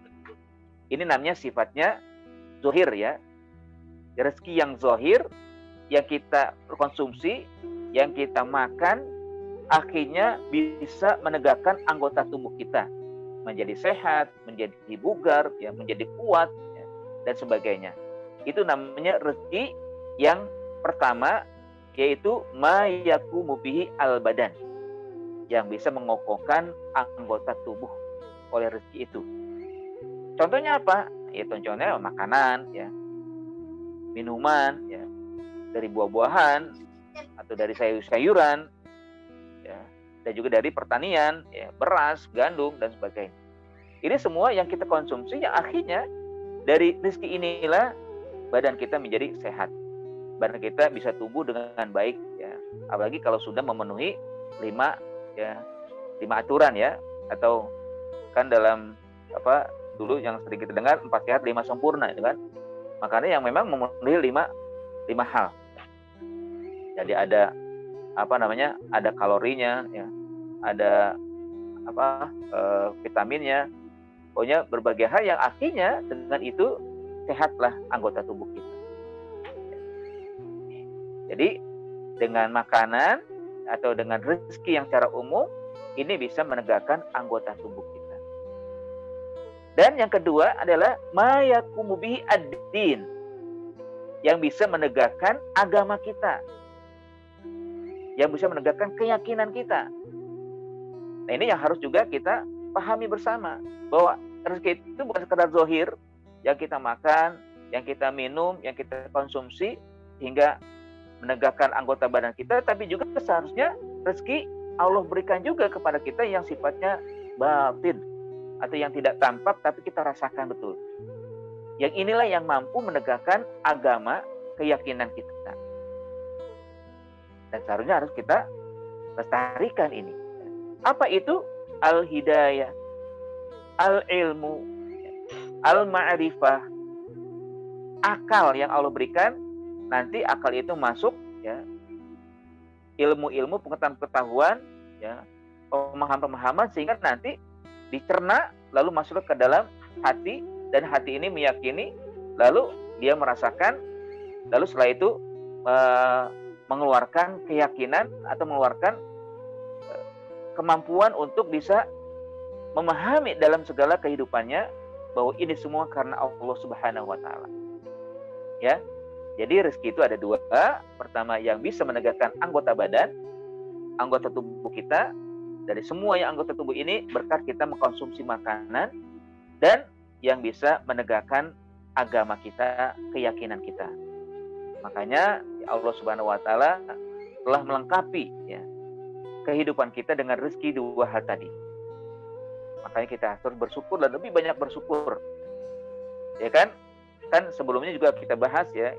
Ini namanya sifatnya zohir ya. Rezeki yang zohir, yang kita konsumsi, yang kita makan, akhirnya bisa menegakkan anggota tubuh kita. Menjadi sehat, menjadi bugar, ya, menjadi kuat, ya, dan sebagainya. Itu namanya rezeki yang pertama, yaitu ma yakumu bihi al-badan, yang bisa mengokohkan anggota tubuh oleh rezeki itu. Contohnya apa? Ya contohnya makanan, ya, minuman, ya, dari buah-buahan atau dari sayur-sayuran, ya, dan juga dari pertanian, ya, beras, gandum dan sebagainya. Ini semua yang kita konsumsi yang akhirnya dari rezeki inilah badan kita menjadi sehat. Badan kita bisa tumbuh dengan baik, ya. Apalagi kalau sudah memenuhi 5 aturan ya, atau kan dalam apa dulu yang sering kita dengar 4 sehat 5 sempurna itu kan. Makanya yang memang memenuhi 5 hal. Jadi ada ada kalorinya ya, ada vitaminnya. Pokoknya berbagai hal yang akhirnya dengan itu sehatlah anggota tubuh kita. Jadi dengan makanan atau dengan rezeki yang secara umum ini bisa menegakkan anggota tubuh kita. Dan yang kedua adalah ma yakumu bihi ad-din, yang bisa menegakkan agama kita, yang bisa menegakkan keyakinan kita. Nah, ini yang harus juga kita pahami bersama, bahwa rezeki itu bukan sekedar zahir yang kita makan, yang kita minum, yang kita konsumsi hingga menegakkan anggota badan kita, tapi juga seharusnya rezeki Allah berikan juga kepada kita yang sifatnya batin atau yang tidak tampak tapi kita rasakan betul. Yang inilah yang mampu menegakkan agama, keyakinan kita. Dan seharusnya harus kita lestarikan ini. Apa itu? Al-hidayah, al-ilmu, al-ma'rifah, akal yang Allah berikan. Nanti akal itu masuk ya, ilmu-ilmu, pengetahuan, ya, pemahaman-pemahaman, sehingga nanti dicerna lalu masuk ke dalam hati, dan hati ini meyakini, lalu dia merasakan, lalu setelah itu mengeluarkan keyakinan atau mengeluarkan kemampuan untuk bisa memahami dalam segala kehidupannya bahwa ini semua karena Allah Subhanahu wa taala. Ya. Jadi rezeki itu ada dua. Pertama, yang bisa menegakkan anggota badan, anggota tubuh kita. Dari semua yang anggota tubuh ini berkat kita mengkonsumsi makanan, dan yang bisa menegakkan agama kita, keyakinan kita. Makanya Allah Subhanahu wa taala telah melengkapi ya, kehidupan kita dengan rezeki dua hal tadi. Makanya kita harus bersyukur dan lebih banyak bersyukur. Ya kan? Kan sebelumnya juga kita bahas ya,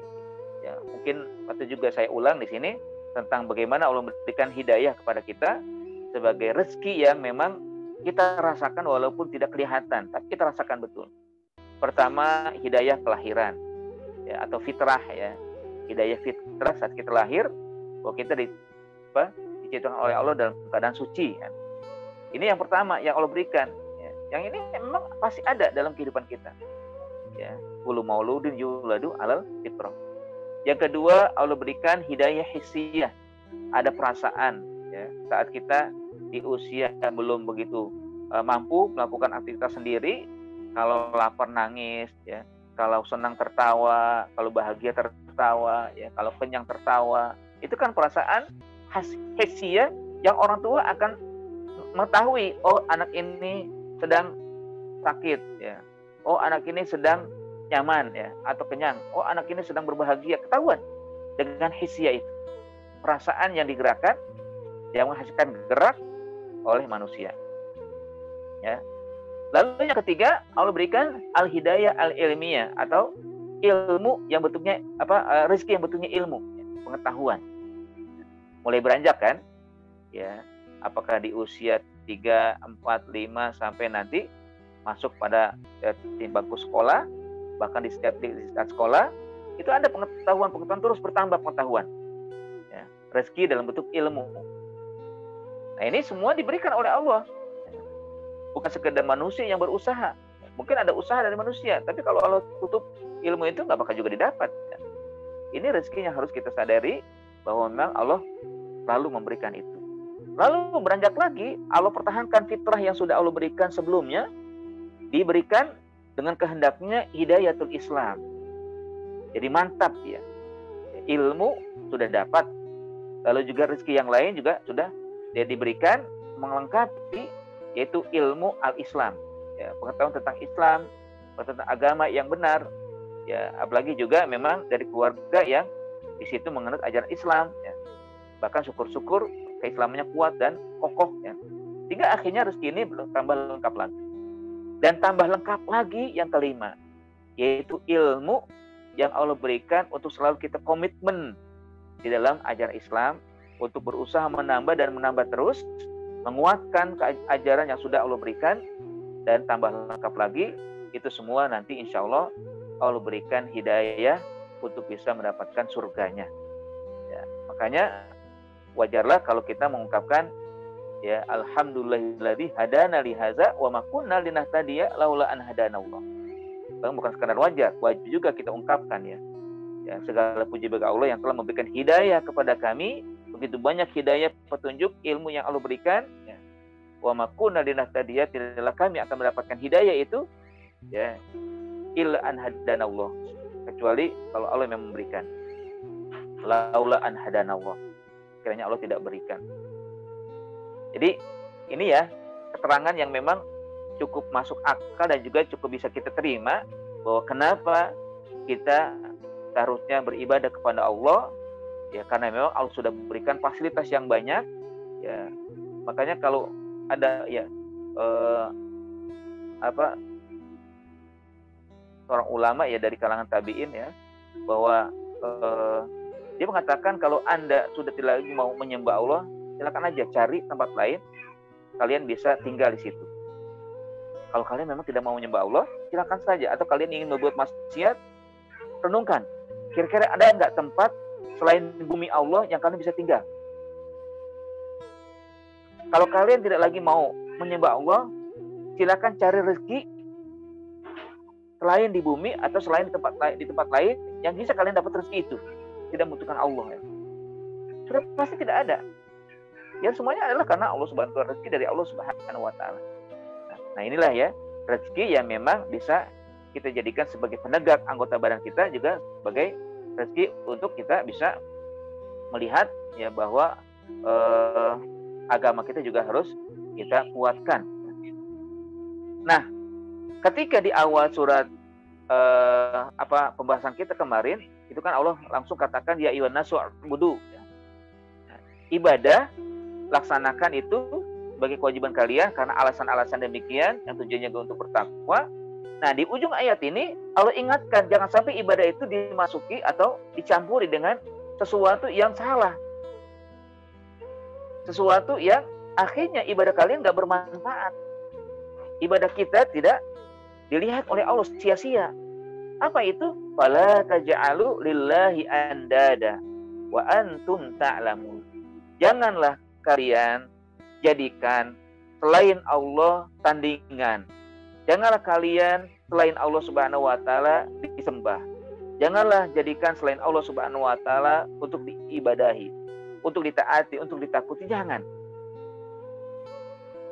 mungkin waktu juga saya ulang di sini tentang bagaimana Allah memberikan hidayah kepada kita sebagai rezeki yang memang kita rasakan walaupun tidak kelihatan, tapi kita rasakan betul. Pertama, hidayah kelahiran ya, atau fitrah ya. Hidayah fitrah saat kita lahir, bahwa kita diciptakan oleh Allah dalam keadaan suci. Kan? Ini yang pertama yang Allah berikan. Ya. Yang ini memang pasti ada dalam kehidupan kita. Ya, kullu mauludin yuladu alal fitrah. Yang kedua, Allah berikan hidayah hissiyah. Ada perasaan ya, saat kita di usia yang belum begitu mampu melakukan aktivitas sendiri, kalau lapar nangis ya, kalau senang tertawa, kalau bahagia tertawa ya, kalau kenyang tertawa. Itu kan perasaan hissiyah yang orang tua akan mengetahui, oh anak ini sedang sakit ya. Oh anak ini sedang nyaman ya atau kenyang. Oh anak ini sedang berbahagia, ketahuan dengan hissiyah itu. Perasaan yang digerakkan yang menghasilkan gerak oleh manusia. Ya. Lalu yang ketiga, Allah berikan al-hidayah al-ilmiyah atau ilmu yang bentuknya rezeki yang bentuknya ilmu, ya, pengetahuan. Mulai beranjak kan? Ya. Apakah di usia 3, 4, 5 sampai nanti masuk pada bangku sekolah, bahkan di setiap sekolah itu ada pengetahuan terus bertambah pengetahuan ya, rezeki dalam bentuk ilmu. Nah ini semua diberikan oleh Allah, bukan sekedar manusia yang berusaha. Mungkin ada usaha dari manusia, tapi kalau Allah tutup ilmu itu nggak bakal juga didapat ya. Ini rezeki yang harus kita sadari bahwa memang Allah selalu memberikan itu. Lalu beranjak lagi, Allah pertahankan fitrah yang sudah Allah berikan sebelumnya, diberikan dengan kehendaknya hidayatul Islam. Jadi mantap ya. Ilmu sudah dapat. Lalu juga rezeki yang lain juga sudah dia diberikan melengkapi, yaitu ilmu al-Islam. Ya, pengetahuan tentang Islam, tentang agama yang benar. Ya, apalagi juga memang dari keluarga yang di situ menganut ajaran Islam. Ya. Bahkan syukur-syukur keislamannya kuat dan kokoh. Ya. Sehingga akhirnya rezeki ini tambah lengkap lagi. Dan tambah lengkap lagi yang kelima, yaitu ilmu yang Allah berikan untuk selalu kita komitmen di dalam ajaran Islam, untuk berusaha menambah dan menambah terus, menguatkan ajaran yang sudah Allah berikan, dan tambah lengkap lagi, itu semua nanti insya Allah Allah berikan hidayah untuk bisa mendapatkan surganya. Ya, makanya wajarlah kalau kita mengungkapkan ya alhamdulillahilladzi hadana li hadza wa ma kunna linahtadiya laula an hadanallah. Bukan sekadar wajar, wajib juga kita ungkapkan ya. Ya, segala puji bagi Allah yang telah memberikan hidayah kepada kami, begitu banyak hidayah petunjuk ilmu yang Allah berikan ya. Wa ma kunna linahtadiya, tidaklah kami akan mendapatkan hidayah itu ya illa an hadanallah, kecuali kalau Allah yang memberikan. Laula an hadanallah, kiranya Allah tidak berikan. Jadi ini ya keterangan yang memang cukup masuk akal dan juga cukup bisa kita terima bahwa kenapa kita seharusnya beribadah kepada Allah ya, karena memang Allah sudah memberikan fasilitas yang banyak ya. Makanya kalau ada ya seorang ulama ya dari kalangan tabi'in ya, bahwa dia mengatakan kalau Anda sudah tidak lagi mau menyembah Allah, silakan aja cari tempat lain, kalian bisa tinggal di situ. Kalau kalian memang tidak mau menyembah Allah, silakan saja. Atau kalian ingin membuat maksiat, renungkan. Kira-kira ada nggak tempat selain bumi Allah yang kalian bisa tinggal? Kalau kalian tidak lagi mau menyembah Allah, silakan cari rezeki selain di bumi atau selain di tempat lain yang bisa kalian dapat rezeki itu. Tidak membutuhkan Allah. Ya. Sudah pasti tidak ada. Ya semuanya adalah karena Allah Subhanahu wa taala, rezeki dari Allah Subhanahu wa taala. Nah, inilah ya rezeki yang memang bisa kita jadikan sebagai penegak anggota badan kita, juga sebagai rezeki untuk kita bisa melihat ya bahwa agama kita juga harus kita kuatkan. Nah, ketika di awal surat pembahasan kita kemarin, itu kan Allah langsung katakan ya ayyuhan nasu ubudu. Ibadah laksanakan itu sebagai kewajiban kalian karena alasan-alasan demikian yang tujuannya untuk bertakwa. Nah, di ujung ayat ini Allah ingatkan jangan sampai ibadah itu dimasuki atau dicampuri dengan sesuatu yang salah. Sesuatu yang akhirnya ibadah kalian gak bermanfaat. Ibadah kita tidak dilihat oleh Allah sia-sia. Apa itu? Fala taj'alu lillahi andada wa antum ta'lamun. janganlah kalian jadikan selain Allah tandingan. Janganlah kalian selain Allah Subhanahu wa taala disembah. Janganlah jadikan selain Allah Subhanahu wa taala untuk diibadahi, untuk ditaati, untuk ditakuti, jangan.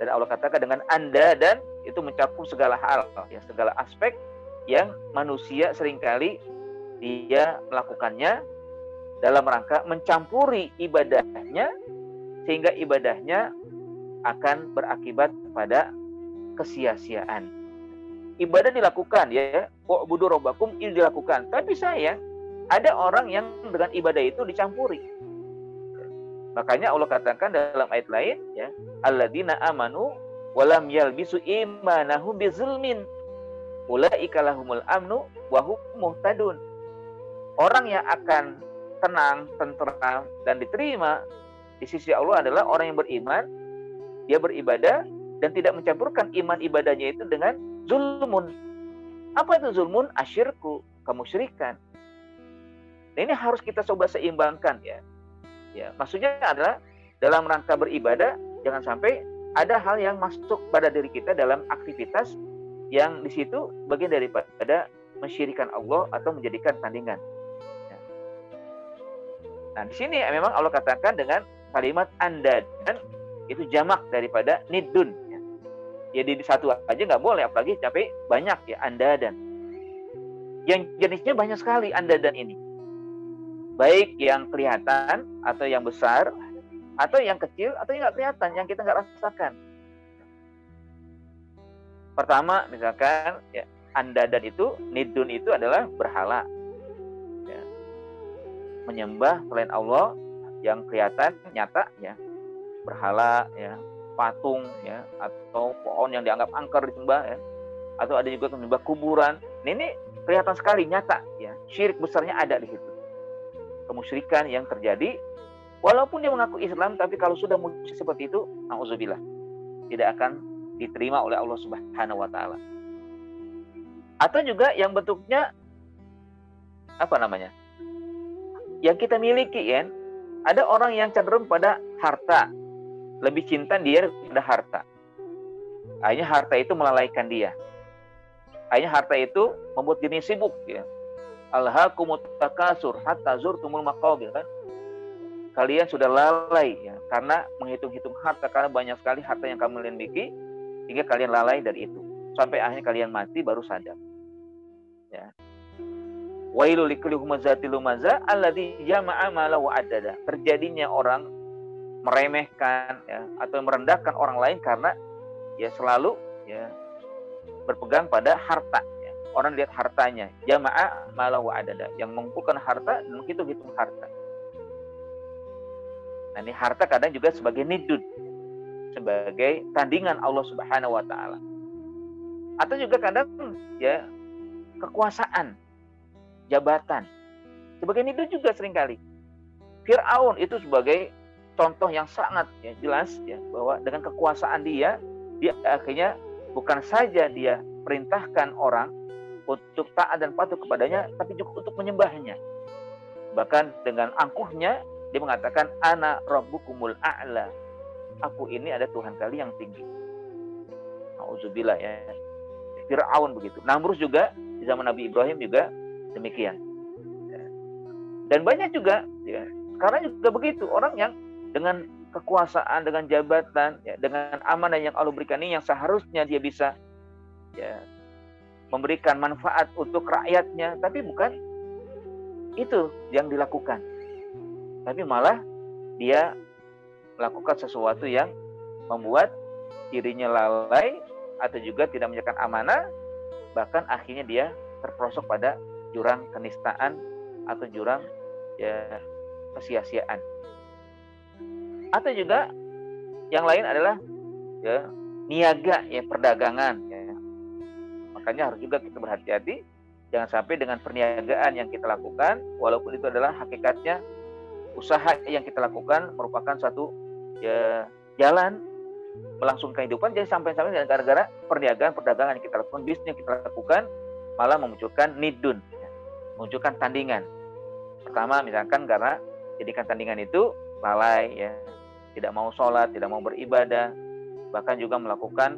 Dan Allah katakan dengan Anda, dan itu mencakup segala hal, ya, segala aspek yang manusia seringkali dia melakukannya dalam rangka mencampuri ibadahnya, sehingga ibadahnya akan berakibat pada kesia-siaan. Ibadah dilakukan, ya, wa'budu rabbakum, ini dilakukan. Tapi sayang, ada orang yang dengan ibadah itu dicampuri. Makanya Allah katakan dalam ayat lain, ya, alladzina amanu walam yalbisu imanahum bizulmin ulaika lahumul amnu wa hum muhtadun. Orang yang akan tenang, tentram, dan diterima di sisi Allah adalah orang yang beriman, dia beribadah dan tidak mencampurkan iman ibadahnya itu dengan zulmun. Apa itu zulmun? Asyirku, kemusyrikan. Nah, ini harus kita coba seimbangkan, ya. Ya, maksudnya adalah dalam rangka beribadah jangan sampai ada hal yang masuk pada diri kita dalam aktivitas yang di situ bagian daripada mensyirikan Allah atau menjadikan tandingan. Ya. Nah, di sini memang Allah katakan dengan kalimat Anda, dan itu jamak daripada nidun. Jadi satu aja nggak boleh, apalagi sampai banyak, ya, Anda dan. Yang jenisnya banyak sekali Anda dan ini. Baik yang kelihatan atau yang besar, atau yang kecil atau yang nggak kelihatan, yang kita nggak rasakan. Pertama, misalkan, ya, Anda dan itu, nidun itu adalah berhala, ya. Menyembah selain Allah yang kelihatan nyata, ya, berhala, ya, patung, ya, atau pohon yang dianggap angker disembah, ya, atau ada juga menyembah kuburan. Ini kelihatan sekali nyata, ya, syirik besarnya ada di situ, kemusyrikan yang terjadi. Walaupun dia mengaku Islam, tapi kalau sudah musyrik seperti itu, na'udzubillah, tidak akan diterima oleh Allah Subhanahu wa taala. Atau juga yang bentuknya apa namanya? Yang kita miliki, ya. Ada orang yang cenderung pada harta, lebih cinta dia pada harta. Akhirnya harta itu melalaikan dia. Akhirnya harta itu membuat diri sibuk, ya. Alhaakumut takasur hatta zurtumul maqabir, kan? Kalian sudah lalai, ya, karena menghitung-hitung harta, karena banyak sekali harta yang kamu miliki, hingga kalian lalai dari itu. Sampai akhirnya kalian mati baru sadar. Ya. Wailul likulli humazatil lumaza alladzi jama'a malahu wa addada. Terjadinya orang meremehkan, ya, atau merendahkan orang lain karena ya selalu, ya, berpegang pada harta, ya. Orang lihat hartanya, jama'a malahu wa addada, yang mengumpulkan harta dan menghitung-hitung harta. Nah, ini harta kadang juga sebagai nidud, sebagai tandingan Allah Subhanahu wa taala. Atau juga kadang, ya, kekuasaan, jabatan, sebagai nidud juga seringkali. Fir'aun itu sebagai contoh yang sangat, ya, jelas, ya, bahwa dengan kekuasaan dia akhirnya bukan saja dia perintahkan orang untuk taat dan patuh kepadanya, tapi juga untuk menyembahnya. Bahkan dengan angkuhnya dia mengatakan, ana rabbukumul a'la, aku ini ada Tuhan kalian yang tinggi. Na'udzubillah, ya. Fir'aun begitu. Namrud juga di zaman Nabi Ibrahim juga demikian. Ya. Dan banyak juga, ya, sekarang juga begitu, orang yang dengan kekuasaan, dengan jabatan, ya, dengan amanah yang Allah berikan ini, yang seharusnya dia bisa, ya, memberikan manfaat untuk rakyatnya, tapi bukan itu yang dilakukan. Tapi malah dia melakukan sesuatu yang membuat dirinya lalai atau juga tidak menjalankan amanah, bahkan akhirnya dia terperosok pada jurang kenistaan atau jurang, ya, kesia-siaan. Atau juga yang lain adalah, ya, niaga, ya, perdagangan, ya. Makanya harus juga kita berhati-hati, jangan sampai dengan perniagaan yang kita lakukan, walaupun itu adalah hakikatnya usaha yang kita lakukan merupakan satu, ya, jalan melangsungkan kehidupan, jadi sampai-sampai gara-gara perniagaan, perdagangan yang kita lakukan, bisnis yang kita lakukan, malah memunculkan nidun, ya, memunculkan tandingan. Pertama, misalkan karena jadikan tandingan itu lalai, ya, tidak mau sholat, tidak mau beribadah, bahkan juga melakukan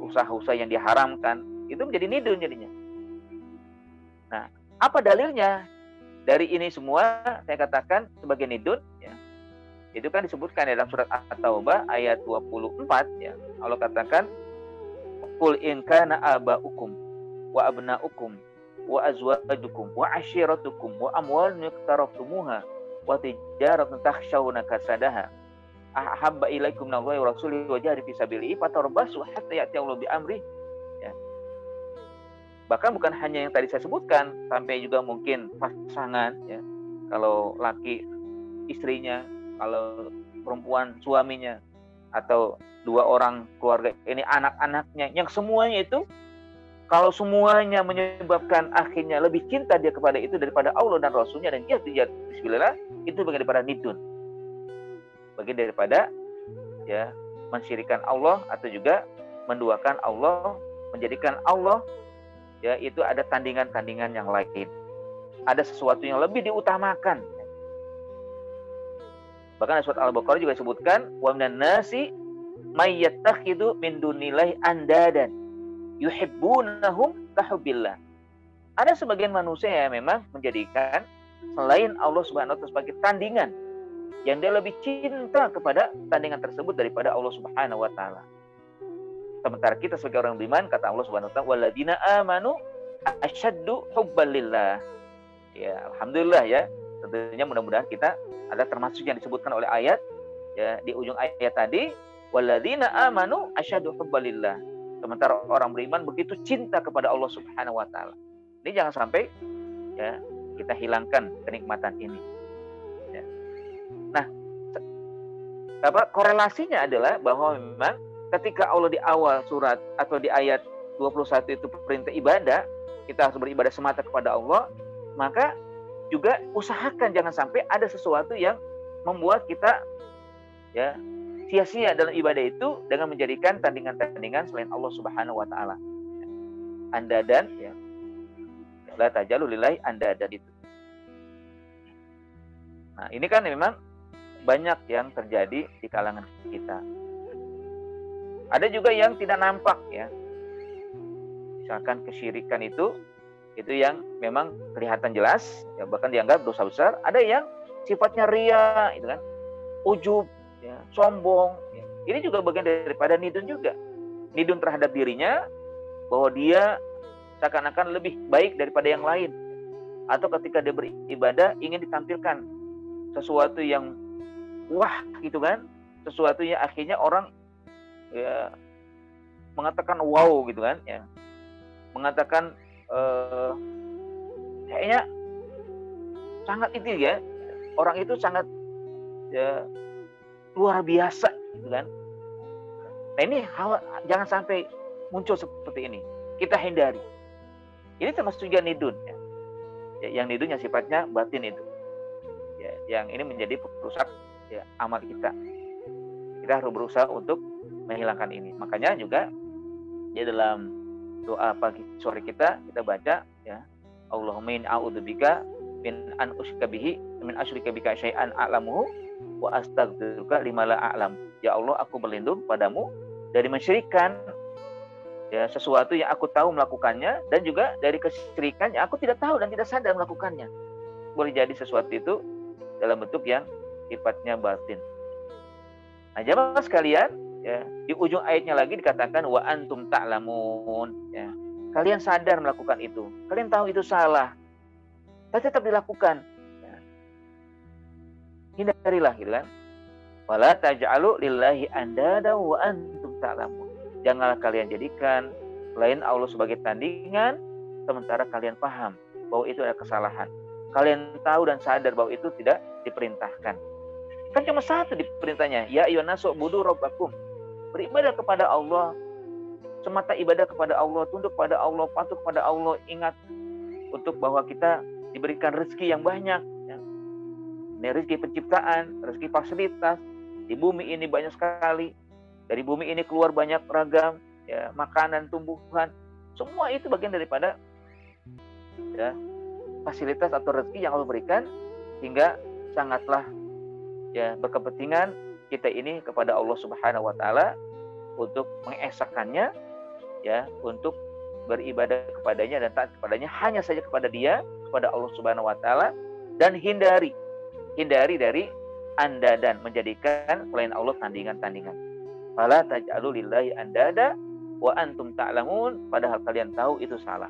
usaha-usaha yang diharamkan, itu menjadi nidun jadinya. Nah, apa dalilnya? Dari ini semua saya katakan sebagai nidun, ya. Itu kan disebutkan dalam surat At-Taubah ayat 24, ya. Allah katakan, "Qul in kana aba'ukum wa abna'ukum wa azwajukum wa ashiratukum wa amwalun iqtaraftumuha wa tijaratun takhshawna kasadaha ahabba ilaikum minallahi wa rasulihi wa jahadin fi sabilihi fatarabbasu hatta ya'ti Allah bi amri." Ya. Bahkan bukan hanya yang tadi saya sebutkan, sampai juga mungkin pasangan, ya. Kalau laki istrinya, kalau perempuan suaminya, atau dua orang keluarga ini anak-anaknya, yang semuanya itu kalau semuanya menyebabkan akhirnya lebih cinta dia kepada itu daripada Allah dan Rasulnya, dan dia bismillah, itu bagian daripada nidun, bagian daripada, ya, mensyirikan Allah, atau juga menduakan Allah, menjadikan Allah, ya, itu ada tandingan-tandingan yang lain, ada sesuatu yang lebih diutamakan. Bahkan surat Al-Baqarah juga disebutkan, wa minan nasi may yattakhidhu min dunillahi andadan yuhibbunahum kahubbillah. Ada sebagian manusia yang memang menjadikan selain Allah Subhanahu wa taala sebagai tandingan, yang dia lebih cinta kepada tandingan tersebut daripada Allah Subhanahu wa taala. Sementara kita sebagai orang beriman, kata Allah Subhanahu wa taala, walladzina amanu asyaddu hubbalillah. Ya, alhamdulillah, ya. Tentunya mudah-mudahan kita ada termasuk yang disebutkan oleh ayat, ya, di ujung ayat tadi, walladzina amanu asyaddu hubbalillah. Sementara orang beriman begitu cinta kepada Allah Subhanahu wa taala. Ini jangan sampai, ya, kita hilangkan kenikmatan ini. Ya. Nah, korelasinya adalah bahwa memang ketika Allah di awal surat atau di ayat 21 itu perintah ibadah, kita harus beribadah semata kepada Allah, maka juga usahakan jangan sampai ada sesuatu yang membuat kita, ya, sia-sia dalam ibadah itu dengan menjadikan tandingan-tandingan selain Allah Subhanahu wa taala. Andadan, ya. La tajalu lillahi andadan itu. Nah, ini kan memang banyak yang terjadi di kalangan kita. Ada juga yang tidak nampak, ya. Misalkan kesyirikan itu yang memang kelihatan jelas, ya, bahkan dianggap dosa besar. Ada yang sifatnya ria, itu kan, ujub, ya, sombong. Ya. Ini juga bagian daripada nidun juga. Nidun terhadap dirinya, bahwa dia seakan-akan lebih baik daripada yang lain. Atau ketika dia beribadah ingin ditampilkan sesuatu yang wah, gitu kan, sesuatu yang akhirnya orang, ya, mengatakan wow, gitu kan, ya, mengatakan kayaknya sangat itu, ya, orang itu sangat, ya, luar biasa, gitu kan. Nah, ini jangan sampai muncul seperti ini, kita hindari. Ini termasuk juga nidun, ya. Yang nidun yang sifatnya batin itu, ya, yang ini menjadi perusak, ya, amal kita. Kita harus berusaha untuk menghilangkan ini. Makanya juga di dalam doa pagi sore kita baca, ya, Allahumma inni a'udzubika min an usyrika bihi min asyrika bika syai'an a'lamuhu wa astaghfiruka lima la a'lam. Ya Allah, aku berlindung padamu dari mensyirikkan, ya, sesuatu yang aku tahu melakukannya, dan juga dari kesyirikan yang aku tidak tahu dan tidak sadar melakukannya. Boleh jadi sesuatu itu dalam bentuk yang sifatnya batin. Nah, jamaah sekalian, ya, di ujung ayatnya lagi dikatakan wa antum ta'lamun, ya. Kalian sadar melakukan itu, kalian tahu itu salah, tapi tetap dilakukan, ya. Hindarilah, gitu kan. Wala taj'alu lillahi andada wa antum ta'lamun. Janganlah kalian jadikan selain Allah sebagai tandingan sementara kalian paham bahwa itu adalah kesalahan. Kalian tahu dan sadar bahwa itu tidak diperintahkan. Kan cuma satu diperintahnya, ya ayyuhan nasu ubudu rabbakum. Beribadah kepada Allah, semata ibadah kepada Allah, tunduk pada Allah, patuh kepada Allah. Ingat untuk bahwa kita diberikan rezeki yang banyak, ya. Ini rezeki penciptaan, rezeki fasilitas. Di bumi ini banyak sekali. Dari bumi ini keluar banyak ragam, ya, makanan, tumbuhan. Semua itu bagian daripada, ya, fasilitas atau rezeki yang Allah berikan, hingga sangatlah ya berkepentingan kita ini kepada Allah Subhanahu wa taala untuk mengesakannya, ya, untuk beribadah kepadanya dan taat kepadanya hanya saja kepada Dia, kepada Allah Subhanahu wa taala, dan hindari dari andadan, menjadikan selain Allah tandingan-tandingan. Fala taj'alu lillahi andada wa antum ta'lamun, padahal kalian tahu itu salah.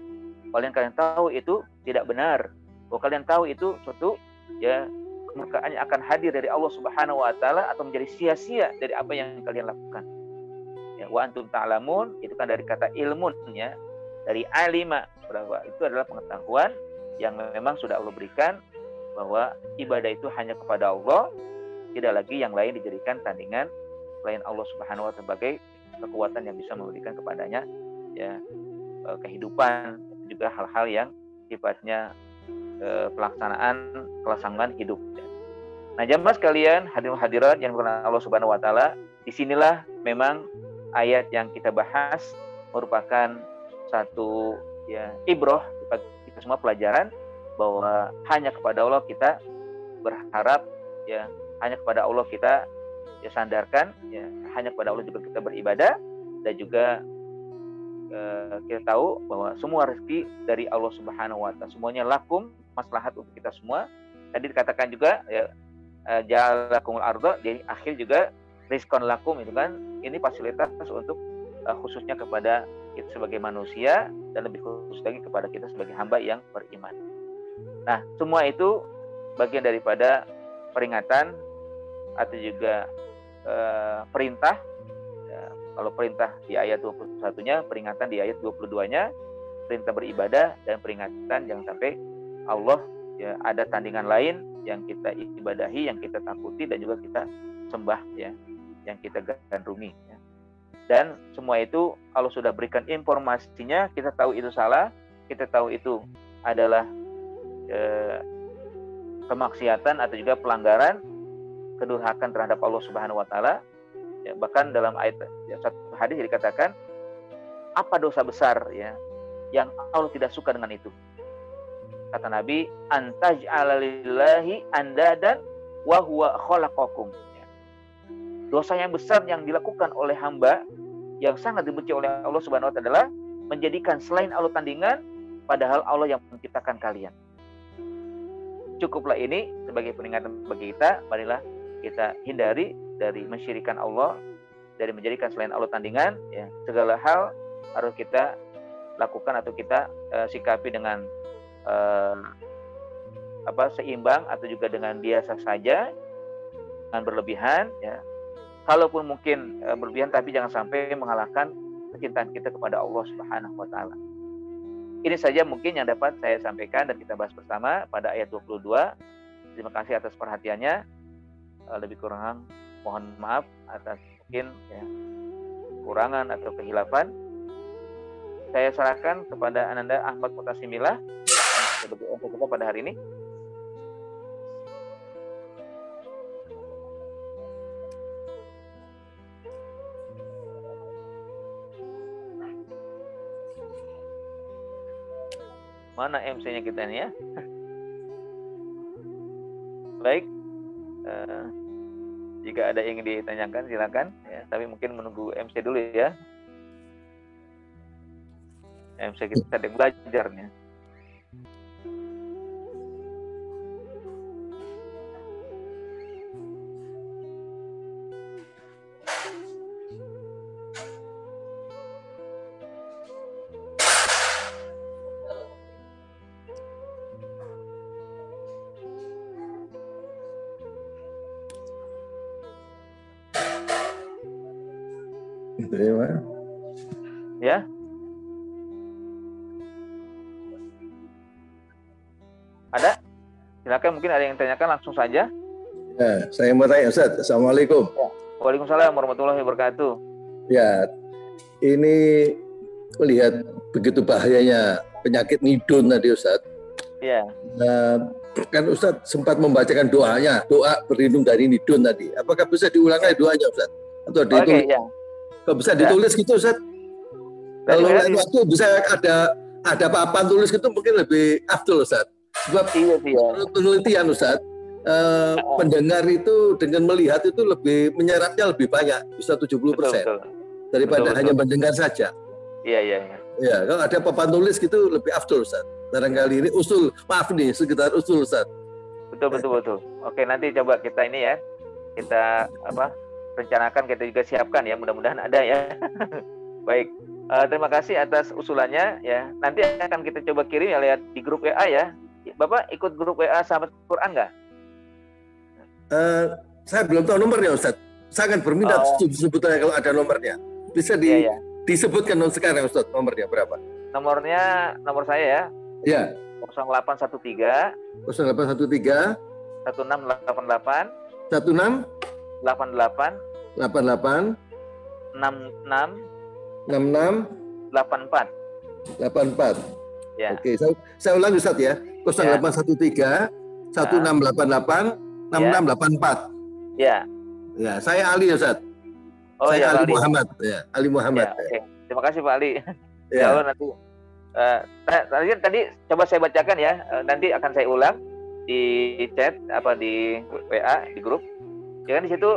Kalian tahu itu tidak benar. Kalian tahu itu suatu, ya, kemurkaan yang akan hadir dari Allah Subhanahu wa taala atau menjadi sia-sia dari apa yang kalian lakukan. Ya, wa antum ta'lamun itu kan dari kata ilmun, ya, dari alima, bahwa itu adalah pengetahuan yang memang sudah Allah berikan bahwa ibadah itu hanya kepada Allah, tidak lagi yang lain dijadikan tandingan selain Allah Subhanahu wa taala sebagai kekuatan yang bisa memberikan kepadanya, ya, kehidupan, juga hal-hal yang sifatnya pelaksanaan kelangsungan hidup. Nah, jamaah sekalian, hadirin hadirat yang dimuliakan Allah Subhanahu wa taala, disinilah memang ayat yang kita bahas merupakan satu, ya, ibrah bagi kita semua, pelajaran bahwa hanya kepada Allah kita berharap, ya, hanya kepada Allah kita, ya, sandarkan, ya, hanya kepada Allah juga kita beribadah, dan juga kita tahu bahwa semua rezeki dari Allah Subhanahu wa taala, semuanya lakum, maslahat untuk kita semua. Tadi dikatakan juga, ya, ja'alakumul arda, jadi akhir juga rizqan lakum, itu kan ini fasilitas untuk khususnya kepada kita sebagai manusia, dan lebih khusus lagi kepada kita sebagai hamba yang beriman. Nah, semua itu bagian daripada peringatan atau juga perintah. Ya, kalau perintah di ayat 21-nya, peringatan di ayat 22-nya, perintah beribadah dan peringatan jangan sampai Allah, ya, ada tandingan lain yang kita ibadahi, yang kita takuti dan juga kita sembah, ya, yang kita gandrungi, ya. Dan semua itu Allah sudah berikan informasinya, kita tahu itu salah, kita tahu itu adalah kemaksiatan atau juga pelanggaran, kedurhakaan terhadap Allah Subhanahu wa taala. Ya, bahkan dalam ayat, ya, satu hadis dikatakan apa dosa besar, ya, yang Allah tidak suka dengan itu. Kata Nabi, antaj'ala lillahi andadan wa huwa khalaqakum. Ya. Dosa yang besar yang dilakukan oleh hamba yang sangat dibenci oleh Allah Subhanahu wa taala adalah menjadikan selain Allah tandingan, padahal Allah yang menciptakan kalian. Cukuplah ini sebagai peringatan bagi kita, marilah kita hindari dari mensyirikan Allah, dari menjadikan selain Allah tandingan, ya. Segala hal harus kita lakukan atau kita sikapi dengan seimbang atau juga dengan biasa saja, dengan berlebihan, ya. Kalaupun mungkin berlebihan, tapi jangan sampai mengalahkan kecintaan kita kepada Allah Subhanahu wa taala. Ini saja mungkin yang dapat saya sampaikan dan kita bahas bersama pada ayat 22. Terima kasih atas perhatiannya. Lebih kurang mohon maaf atas mungkin, ya, kurangan atau kehilafan. Saya serahkan kepada Ananda Ahmad Mutasimillah sebagai untuk kita pada hari ini. Mana MC-nya kita ini, ya? Baik, jika ada yang ingin ditanyakan silakan, ya. Tapi mungkin menunggu MC dulu, ya. MC kita sedang belajarnya. Ya. Ada? Silakan, mungkin ada yang tanyakan langsung saja. Ya, saya mau tanya, Ustaz. Assalamualaikum. Ya. Waalaikumsalam warahmatullahi wabarakatuh. Ya, ini melihat begitu bahayanya penyakit nidun tadi, Ustaz. Ya. Kan Ustaz sempat membacakan doa berlindung dari nidun tadi. Apakah bisa diulang lagi doanya, Ustaz? Atau ditulis? Ya. Kalau bisa ditulis gitu, Ustaz. Kalau lain waktu bisa ada papan tulis gitu mungkin lebih afdol, Ustaz. Sebab iya, menurut penelitian, Ustaz, pendengar itu dengan melihat itu lebih menyerapnya lebih banyak, bisa 70% daripada Betul. hanya mendengar saja. Iya. Ya, kalau ada papan tulis gitu lebih afdol, Ustaz. Barangkali ini usul, maaf nih, sekitar usul, Ustaz. Betul. Oke, nanti coba kita ini ya, kita rencanakan, kita juga siapkan ya, mudah-mudahan ada ya. Baik, terima kasih atas usulannya ya. Nanti akan kita coba kirim ya, lihat di grup WA ya. Bapak ikut grup WA Sahabat Quran nggak? Saya belum tahu nomornya, Ustaz. Sangat berminat sebetulnya kalau ada nomornya. Bisa disebutkan sekarang, Ustaz, nomornya berapa? Nomor saya ya. Ya. 0813 0813 1688 16 88 66 66 84. 84. Ya. Oke, saya ulang, Ustaz ya. 0813 1688 6684. Ya. Ya, saya Ali, Ustaz. Saya Ali Muhammad. Ya, Ali Muhammad. Ya, oke. Terima kasih Pak Ali. Ya. Kalau nanti tadi coba saya bacakan ya. Nanti akan saya ulang di chat di WA di grup. Ya kan di situ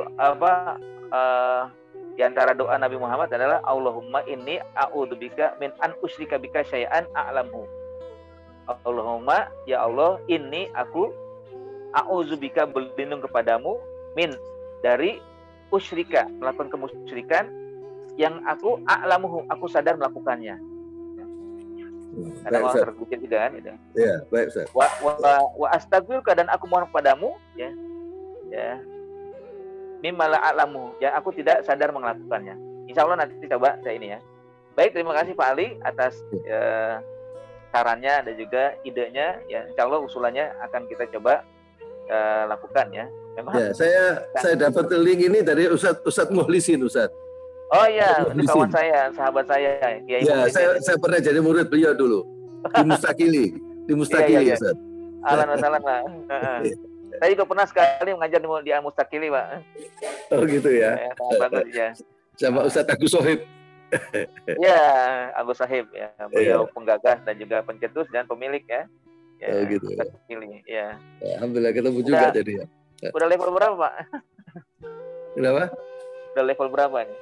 di antara doa Nabi Muhammad adalah Allahumma inni a'udzubika min an usyrika bika syai'an a'lamhu. Allahumma, ya Allah, inni aku a'udzubika, berlindung kepadamu, min, dari usyrika, melakukan kemusyrikan yang aku a'lamuhu, aku sadar melakukannya. Karena orang terpikir juga kan gitu. Ya, baik, Ustaz. Wa astaghfiruka, dan aku mohon kepadamu ya mimma la a'lamu, ya aku tidak sadar melakukannya. Insya Allah nanti coba saya ini ya. Baik, terima kasih Pak Ali atas sarannya dan juga idenya ya. Insya Allah usulannya akan kita coba lakukan ya. Memang ya, saya dapat link ini dari Ustadz Muhlisin, Ustadz. Oh iya, itu kawan saya, sahabat saya. Ya, saya pernah jadi murid beliau dulu di Mustakili, iya. Ustadz. Ahlan wa sahlan, Pak. Saya juga pernah sekali mengajar di Al-Mustakili, Pak. Oh gitu ya. Bagus ya. Sama Ustadz Agus Sohib. Ya, Agus Sahib ya. Beliau penggagas dan juga pencetus dan pemilik ya. Oh gitu. Ya. Alhamdulillah ketemu juga jadi ya. Udah level berapa, Pak? Kenapa? Udah level berapa nih?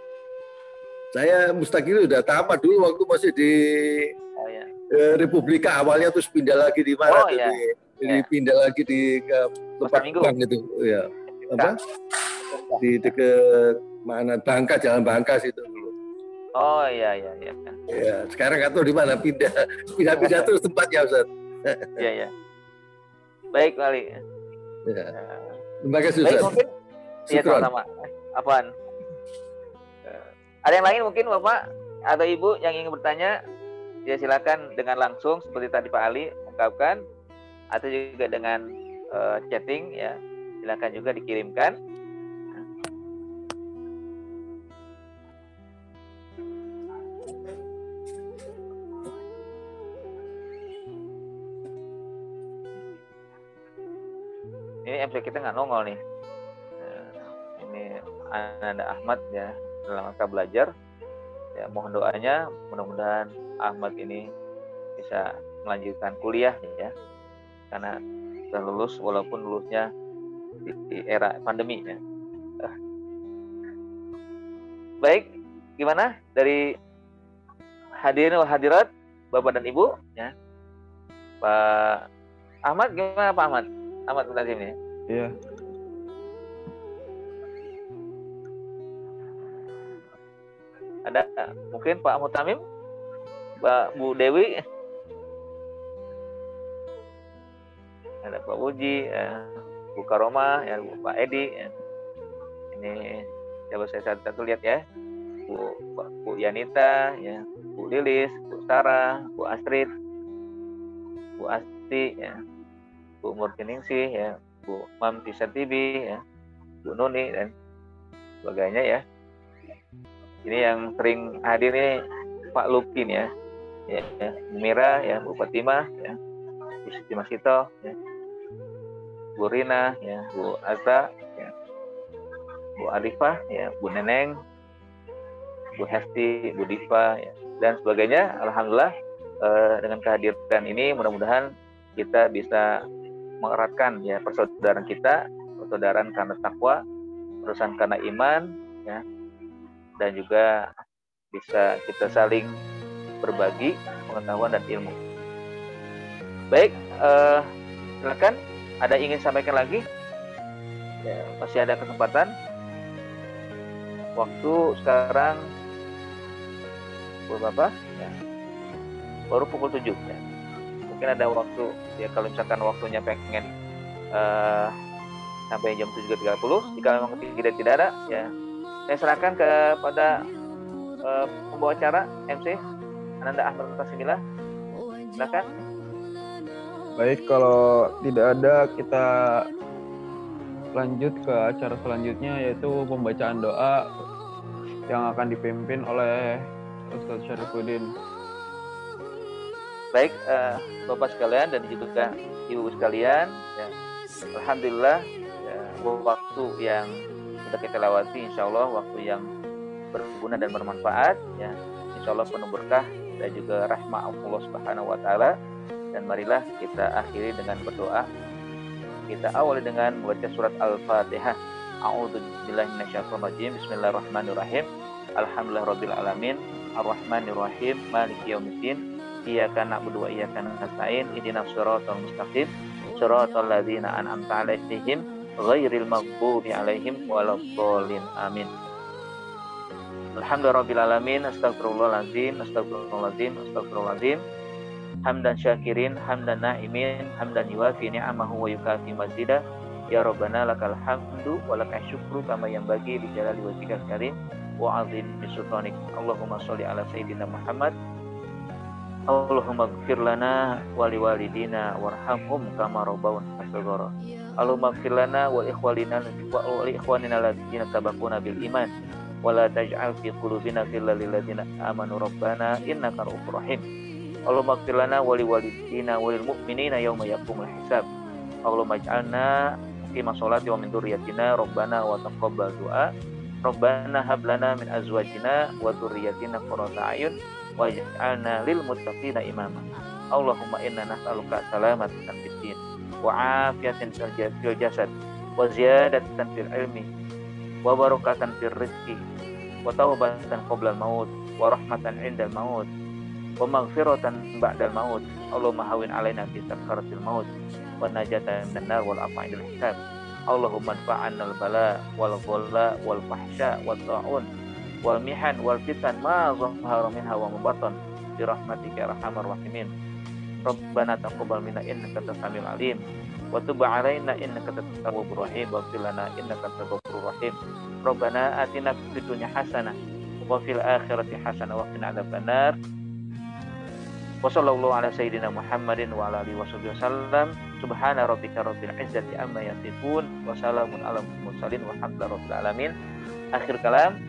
Saya Mustakili udah tamat dulu waktu masih di Republika, awalnya terus pindah lagi di mana? Pindah lagi di tempat bank itu, ya. Apa? Di dekat mana? Bangka, Jalan Bangka situ dulu. Oh iya. Ya, sekarang nggak tahu di mana, pindah terus tempatnya, Ustaz. Iya. Baik, kali. Ya. Terima kasih, Ustaz. Baik, mungkin ya sama-sama. Apaan? Ada yang lain mungkin Bapak atau Ibu yang ingin bertanya? Ya silakan dengan langsung seperti tadi Pak Ali ungkapkan, atau juga dengan chatting ya. Silakan juga dikirimkan. Ini MC kita nggak nongol nih. Ini Ananda Ahmad ya, dalam rangka belajar. Ya, mohon doanya, mudah-mudahan Ahmad ini bisa melanjutkan kuliah ya, karena sudah lulus walaupun lulusnya di era pandemi ya. Baik, gimana dari hadirin wal hadirat, Bapak dan Ibu ya. Pak Ahmad, gimana Pak Ahmad? Ahmad Mutazim ya? Iya. Ada mungkin Pak Mutamim, Mbak Bu Dewi, ada Pak Uji, Bu Karoma, ya, Pak Edi. Ya. Ini coba saya satu lihat ya, Bu Yanita, ya, Bu Lilis, Bu Sarah, Bu Astrid, Bu Asti, ya, Bu Murtiningsih, ya, Bu Mam Tisatibi, ya, Bu Nuni dan sebagainya ya. Ini yang sering hadir ini Pak Lupin ya, Bu Mira ya, Bu Fatimah ya, Bu Siti Masito ya, Bu Rina ya, Bu Azza ya, Bu Arifah ya, Bu Neneng, Bu Hesti, Bu Diva ya, dan sebagainya. Alhamdulillah dengan kehadiran ini mudah-mudahan kita bisa mengeratkan ya persaudaraan kita, persaudaraan karena takwa, urusan karena iman ya, dan juga bisa kita saling berbagi pengetahuan dan ilmu. Baik, silakan ada ingin sampaikan lagi? Ya, masih ada kesempatan. Waktu sekarang berapa? Ya, baru pukul 7 ya. Mungkin ada waktu ya, kalau misalkan waktunya pengen sampai jam 7.30. Jika memang tidak ada ya, saya serahkan kepada pembawa acara MC Ananda Ahmad Tasimillah. Silakan. Baik, kalau tidak ada kita lanjut ke acara selanjutnya, yaitu pembacaan doa yang akan dipimpin oleh Ustaz Syarifuddin. Baik, Bapak sekalian dan juga Ibu sekalian, ya, alhamdulillah ya, waktu yang sudah kita lewati, insya Allah waktu yang berguna dan bermanfaat, ya, insya Allah penuh berkah dan juga rahmat Allah Subhanahu Wa Taala. Dan marilah kita akhiri dengan berdoa. Kita awali dengan membaca surat Al-Fatihah. A'udzubillahi minasyaitonirrajim. Bismillahirrahmanirrahim. Alhamdulillahirabbil alamin. Arrahmanirrahim. Maliki yaumiddin. Iyyaka na'budu wa iyyaka nasta'in. Ihdinas shiratal mustaqim. Shiratal ladzina an'amta 'alaihim ghairil maghdubi 'alaihim waladdallin. Amin. Alhamdulillahirabbil alamin. Astagfirullahaladzim. Astagfirullahaladzim. Astagfirullahaladzim. Hamdan syakirin, hamdan na'imin, hamdan yuwafi ni'amahu wa yukafi mazidah. Ya Rabbana lakal hamdu wa lakal syukru kama yanbaghi li jalali wajhikal karim wa 'azimi sultanik. Allahumma sholli ala sayyidina Muhammad. Allahumma ighfir lana wa liwalidina warhamhum kama rabbawna shaghara. Allahumma ighfir lana wa ikhwanina alladzina sabaquna bil iman wa la taj'al fi qulubina ghillan lil ladzina amanu rabbana innaka ra'ufur rahim. Allahumma ighfir lana wa liwalidina wa lil mu'minina yauma yaqumul hisab. Allahumma ij'alna qima sholati wa min dzurriyyatina rabbana wa taqabbal du'a. Rabbana hab lana min azwajina wa dzurriyyatina qurrata a'yun waj'alna lil muttaqina imama. Allahumma inna nas'aluka salamatan fid din wa 'afiyatan fil jasad wa ziyadatan fil ilmi wa barakatan fil rizqi wa taubatan qabla al maut wa rahmatan 'inda al maut wa maghfiratan ba'dal maut. Allahumma hawin alaina fi sakaratil maut wa najatan minan nar wal afwa 'indal hisab. Allahumma anfa'na al bala wal ghalla wal fahsya wat ta'un wal mihan wal fitan ma zahara minha wa mabatan bi rahmatika ya arhamar rahimin. Rabbana taqabbal minna innaka antas samiul alim wa tub 'alaina innaka antat tawwabur rahim waghfir lana innaka antal ghafurur rahim. Rabbana atina fid dunya hasanah wa fil akhirati hasanah wa qina adzabannar. Wa sallallahu ala sayyidina Muhammadin wa ala alihi wasallam. Subhana rabbika rabbil izzati amma yasifun wa salamun alal mursalin walhamdulillahi rabbil alamin. Akhir kalam.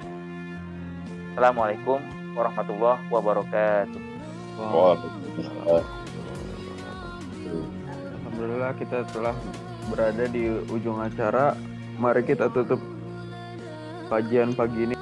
Assalamualaikum warahmatullahi wabarakatuh. Alhamdulillah kita telah berada di ujung acara. Mari kita tutup kajian pagi ini